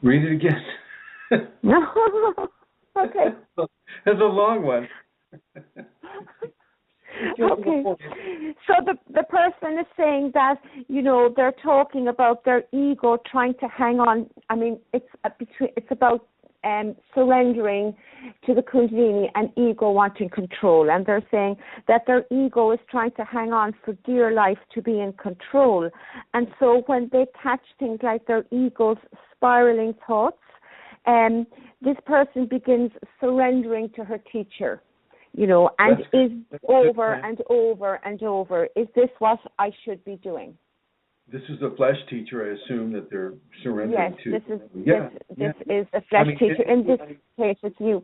Speaker 2: Read it again.
Speaker 3: No. Okay.
Speaker 2: That's a long one.
Speaker 3: Okay. So the person is saying that, they're talking about their ego trying to hang on. I mean, it's about surrendering to the Kundalini and ego wanting control. And they're saying that their ego is trying to hang on for dear life to be in control. And so when they catch things like their ego's spiraling thoughts, this person begins surrendering to her teacher. And is over and over and over. Is this what I should be doing?
Speaker 2: This is the flesh teacher, I assume, that they're surrendering to.
Speaker 3: Yes, this is the flesh teacher. In this case, it's you.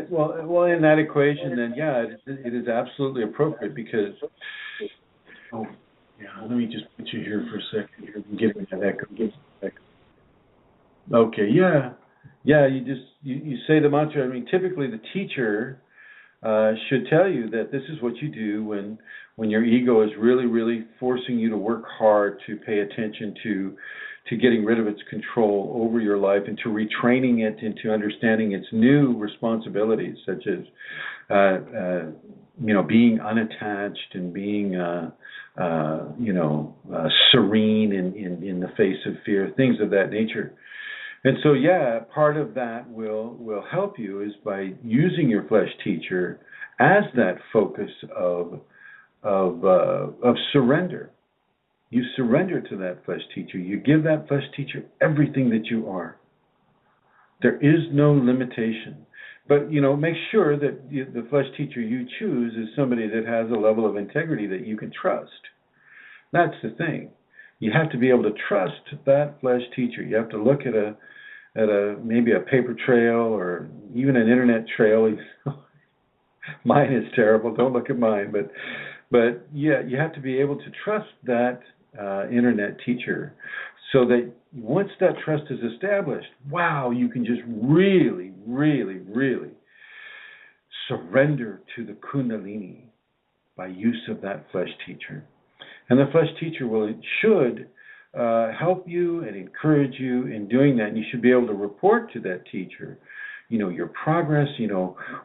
Speaker 2: Well, in that equation, then, it is absolutely appropriate because, let me just put you here for a second. I'm getting that echo. Okay, you say the mantra. I mean, typically the teacher should tell you that this is what you do when your ego is really, really forcing you to work hard to pay attention to getting rid of its control over your life and to retraining it into understanding its new responsibilities, such as being unattached and being serene in the face of fear, things of that nature. And so, part of that will help you is by using your flesh teacher as that focus of surrender. You surrender to that flesh teacher. You give that flesh teacher everything that you are. There is no limitation. But, make sure that the flesh teacher you choose is somebody that has a level of integrity that you can trust. That's the thing. You have to be able to trust that flesh teacher. You have to look at maybe a paper trail or even an internet trail. Mine is terrible. Don't look at mine. But you have to be able to trust that internet teacher so that once that trust is established, you can just really, really, really surrender to the Kunalini by use of that flesh teacher. And the flesh teacher should help you and encourage you in doing that. And you should be able to report to that teacher, your progress.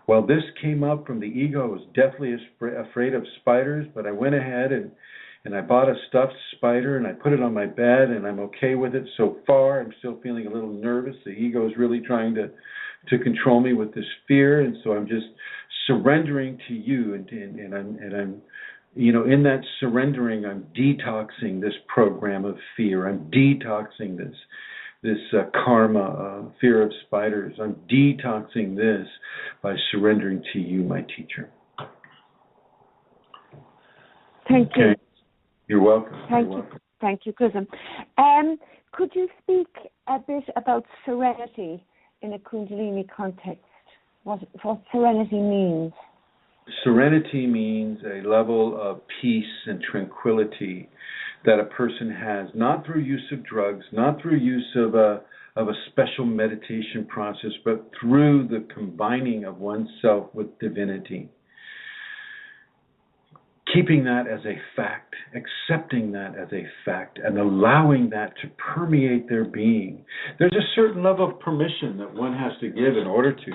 Speaker 2: Well, this came up from the ego. I was deathly afraid of spiders, but I went ahead and I bought a stuffed spider and I put it on my bed and I'm okay with it so far. I'm still feeling a little nervous. The ego is really trying to control me with this fear. And so I'm just surrendering to you and I'm in that surrendering, I'm detoxing this program of fear. I'm detoxing this karma, fear of spiders. I'm detoxing this by surrendering to you, my teacher.
Speaker 3: Thank you.
Speaker 2: You're welcome.
Speaker 3: Thank you, Chrism. Could you speak a bit about serenity in a Kundalini context? What serenity means?
Speaker 2: Serenity means a level of peace and tranquility that a person has, not through use of drugs, not through use of a special meditation process, but through the combining of oneself with divinity. Keeping that as a fact, accepting that as a fact, and allowing that to permeate their being. There's a certain level of permission that one has to give in order to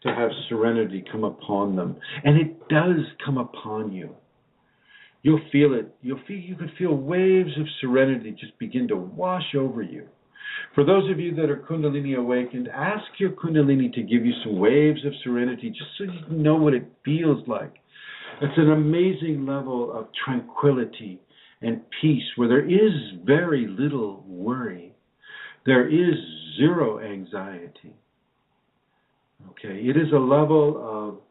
Speaker 2: have serenity come upon them. And it does come upon you. You'll feel it. You can feel waves of serenity just begin to wash over you. For those of you that are Kundalini awakened, ask your Kundalini to give you some waves of serenity just so you can know what it feels like. It's an amazing level of tranquility and peace where there is very little worry. There is zero anxiety. Okay, it is a level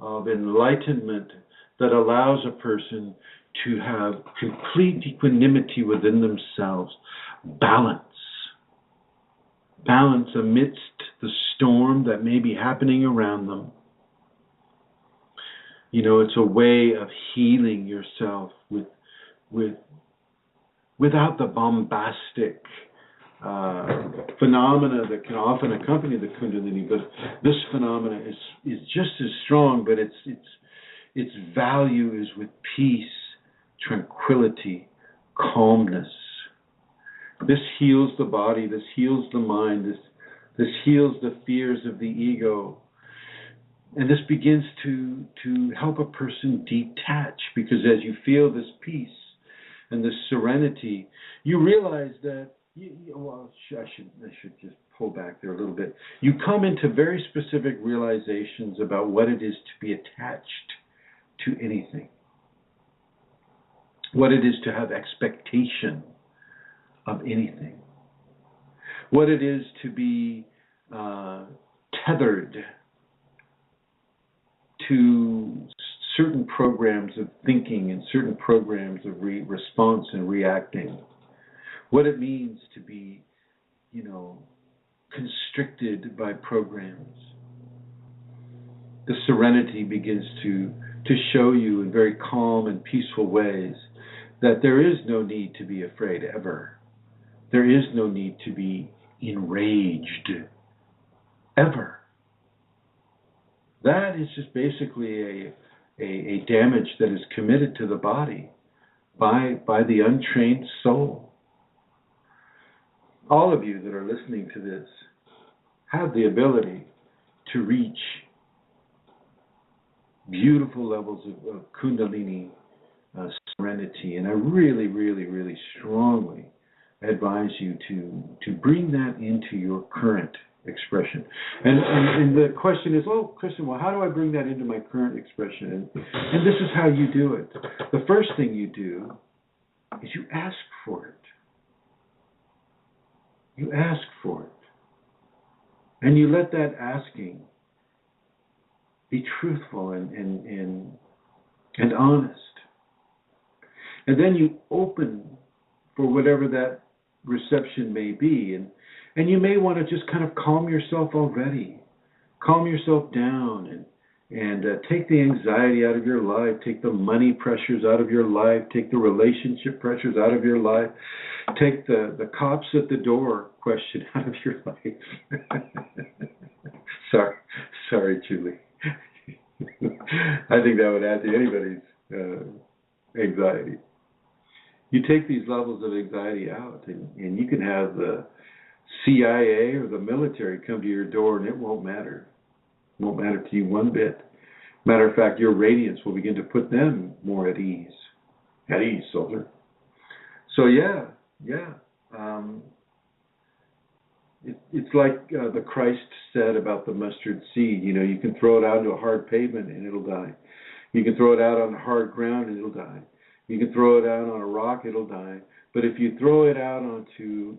Speaker 2: of enlightenment that allows a person to have complete equanimity within themselves, balance amidst the storm that may be happening around them. You know, it's a way of healing yourself without the bombastic phenomena that can often accompany the Kundalini. But this phenomena is just as strong, but its value is with peace, tranquility, calmness. This heals the body, this heals the mind, this heals the fears of the ego. And this begins to help a person detach, because as you feel this peace and this serenity, you realize that, I should just pull back there a little bit. You come into very specific realizations about what it is to be attached to anything, what it is to have expectation of anything, what it is to be tethered to certain programs of thinking and certain programs of response and reacting, what it means to be, constricted by programs. The serenity begins to show you in very calm and peaceful ways that there is no need to be afraid ever. There is no need to be enraged ever. That is just basically a damage that is committed to the body by the untrained soul. All of you that are listening to this have the ability to reach beautiful levels of Kundalini serenity, and I really, really, really strongly advise you to bring that into your current expression. And the question is, Chrism, how do I bring that into my current expression? And this is how you do it. The first thing you do is you ask for it. You ask for it. And you let that asking be truthful and honest. And then you open for whatever that reception may be. And you may want to just kind of calm yourself already. Calm yourself down and take the anxiety out of your life. Take the money pressures out of your life. Take the relationship pressures out of your life. Take the cops at the door question out of your life. Sorry, Julie. I think that would add to anybody's anxiety. You take these levels of anxiety out, and you can have the CIA or the military come to your door, and it won't matter. It won't matter to you one bit. Matter of fact, your radiance will begin to put them more at ease. At ease, soldier. So yeah. It's like the Christ said about the mustard seed. You can throw it out into a hard pavement and it'll die. You can throw it out on hard ground and it'll die. You can throw it out on a rock, it'll die. But if you throw it out onto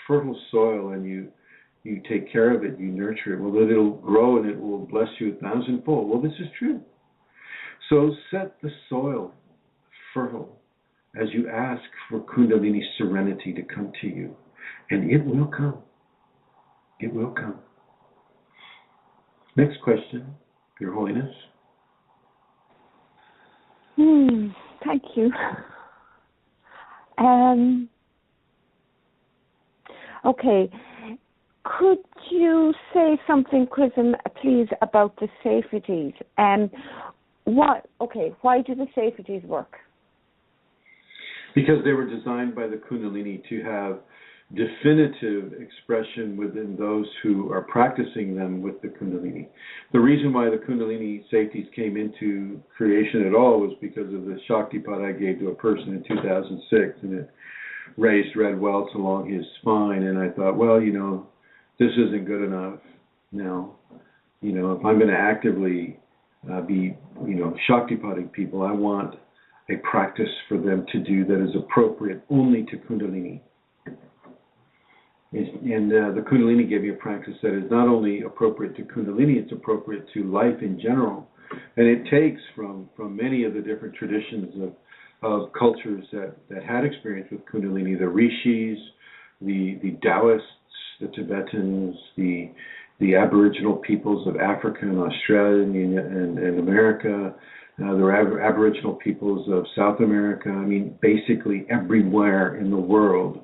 Speaker 2: fertile soil and you take care of it, you nurture it, well, then it'll grow and it will bless you 1,000-fold. Well, this is true. So set the soil fertile as you ask for Kundalini serenity to come to you. And it will come. It will come. Next question, Your Holiness.
Speaker 3: Thank you. Okay. Could you say something, Chrism, please, about the safeties? Why do the safeties work?
Speaker 2: Because they were designed by the Kunalini to have definitive expression within those who are practicing them with the Kundalini. The reason why the Kundalini safeties came into creation at all was because of the Shaktipat I gave to a person in 2006, and it raised red welts along his spine, and I thought, well, this isn't good enough. Now, if I'm going to actively be, Shaktipating people, I want a practice for them to do that is appropriate only to Kundalini. And the Kunalini gave me a practice that is not only appropriate to Kundalini, it's appropriate to life in general. And it takes from many of the different traditions of cultures that had experience with Kundalini, the Rishis, the Taoists, the Tibetans, the Aboriginal peoples of Africa and Australia and America, the Aboriginal peoples of South America. I mean, basically everywhere in the world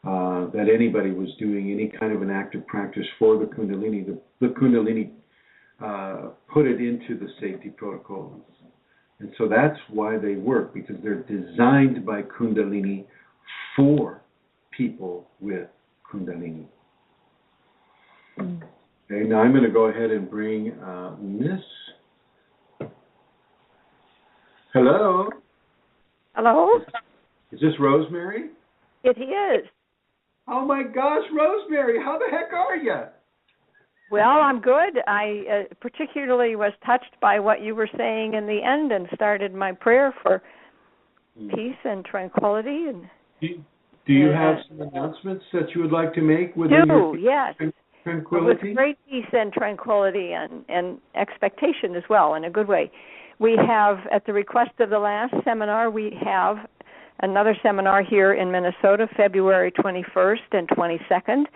Speaker 2: that anybody was doing any kind of an active practice for the Kundalini, the Kundalini put it into the safety protocols. And so that's why they work, because they're designed by Kundalini for people with Kundalini. Okay, now I'm going to go ahead and bring Miss. Hello?
Speaker 4: Hello?
Speaker 2: Is this Rosemary?
Speaker 4: It is.
Speaker 2: Oh my gosh, Rosemary, how the heck are you?
Speaker 4: Well, I'm good. I particularly was touched by what you were saying in the end and started my prayer for peace and tranquility. And
Speaker 2: do you have some announcements that you would like to make within your
Speaker 4: yes.
Speaker 2: tranquility?
Speaker 4: With great peace and tranquility and expectation as well, in a good way. We have, at the request of the last seminar, we have another seminar here in Minnesota, February 21st and 22nd.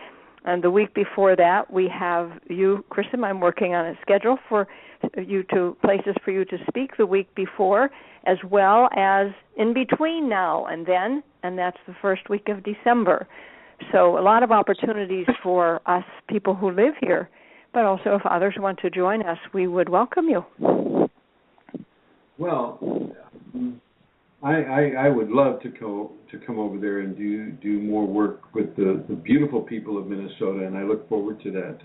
Speaker 4: And the week before that, we have you, Chrism. I'm working on a schedule for you to, places for you to speak the week before, as well as in between now and then, and that's the first week of December. So a lot of opportunities for us people who live here, but also if others want to join us, we would welcome you.
Speaker 2: Well, I would love to come over there and do more work with the beautiful people of Minnesota, and I look forward to that.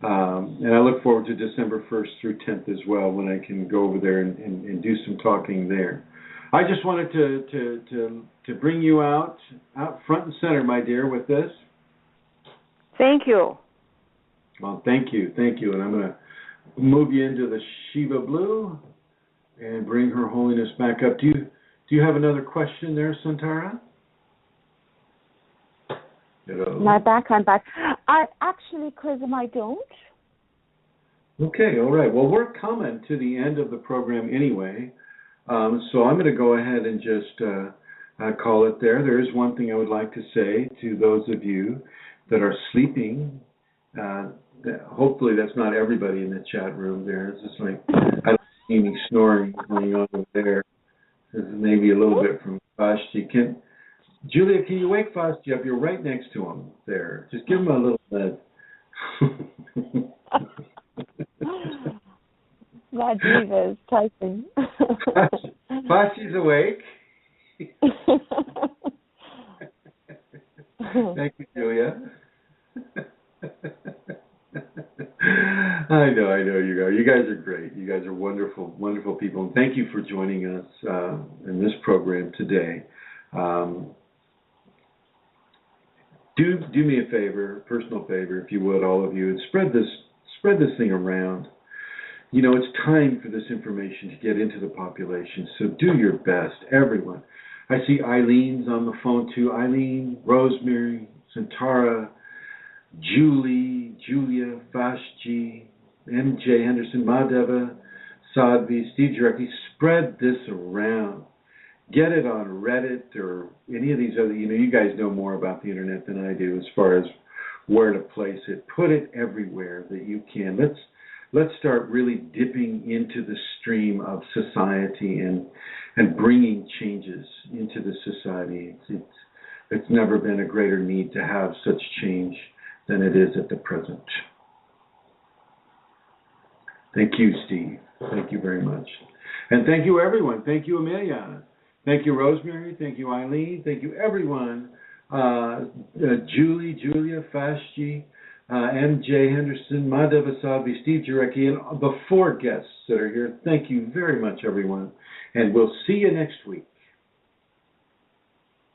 Speaker 2: And I look forward to December 1st through 10th as well, when I can go over there and do some talking there. I just wanted to bring you out front and center, my dear, with this.
Speaker 4: Thank you.
Speaker 2: Well, thank you, and I'm going to move you into the Shiva Blue and bring Her Holiness back up. Do you have another question there, Santara? Hello.
Speaker 3: I'm back. Actually, Chrism, I don't.
Speaker 2: Okay, all right. Well, we're coming to the end of the program anyway, so I'm going to go ahead and just call it there. There is one thing I would like to say to those of you that are sleeping. Hopefully that's not everybody in the chat room there. It's just like I don't see any snoring going on over there. This is maybe a little bit from Vashti. Julia, can you wake Vashti up? You're right next to him there. Just give him a little bit.
Speaker 3: My diva is typing.
Speaker 2: Vashti's awake. Thank you, Julia. I know you guys. You guys are great. You guys are wonderful, wonderful people. And thank you for joining us in this program today. Do me a favor, personal favor, if you would, all of you, and spread this thing around. It's time for this information to get into the population. So do your best, everyone. I see Eileen's on the phone too. Eileen, Rosemary, Santara, Julie, Julia, Vashti, MJ Henderson, Madhava, Sadhvi, Steve Jarecki. Spread this around. Get it on Reddit or any of these other, you guys know more about the internet than I do as far as where to place it. Put it everywhere that you can. Let's start really dipping into the stream of society and bringing changes into the society. It's never been a greater need to have such change than it is at the present. Thank you, Steve. Thank you very much. And thank you, everyone. Thank you, Amelia. Thank you, Rosemary. Thank you, Eileen. Thank you, everyone. Julie, Julia, Fashji, MJ Henderson, Madhava Sadhvi, Steve Jarecki, and the 4 guests that are here. Thank you very much, everyone. And we'll see you next week.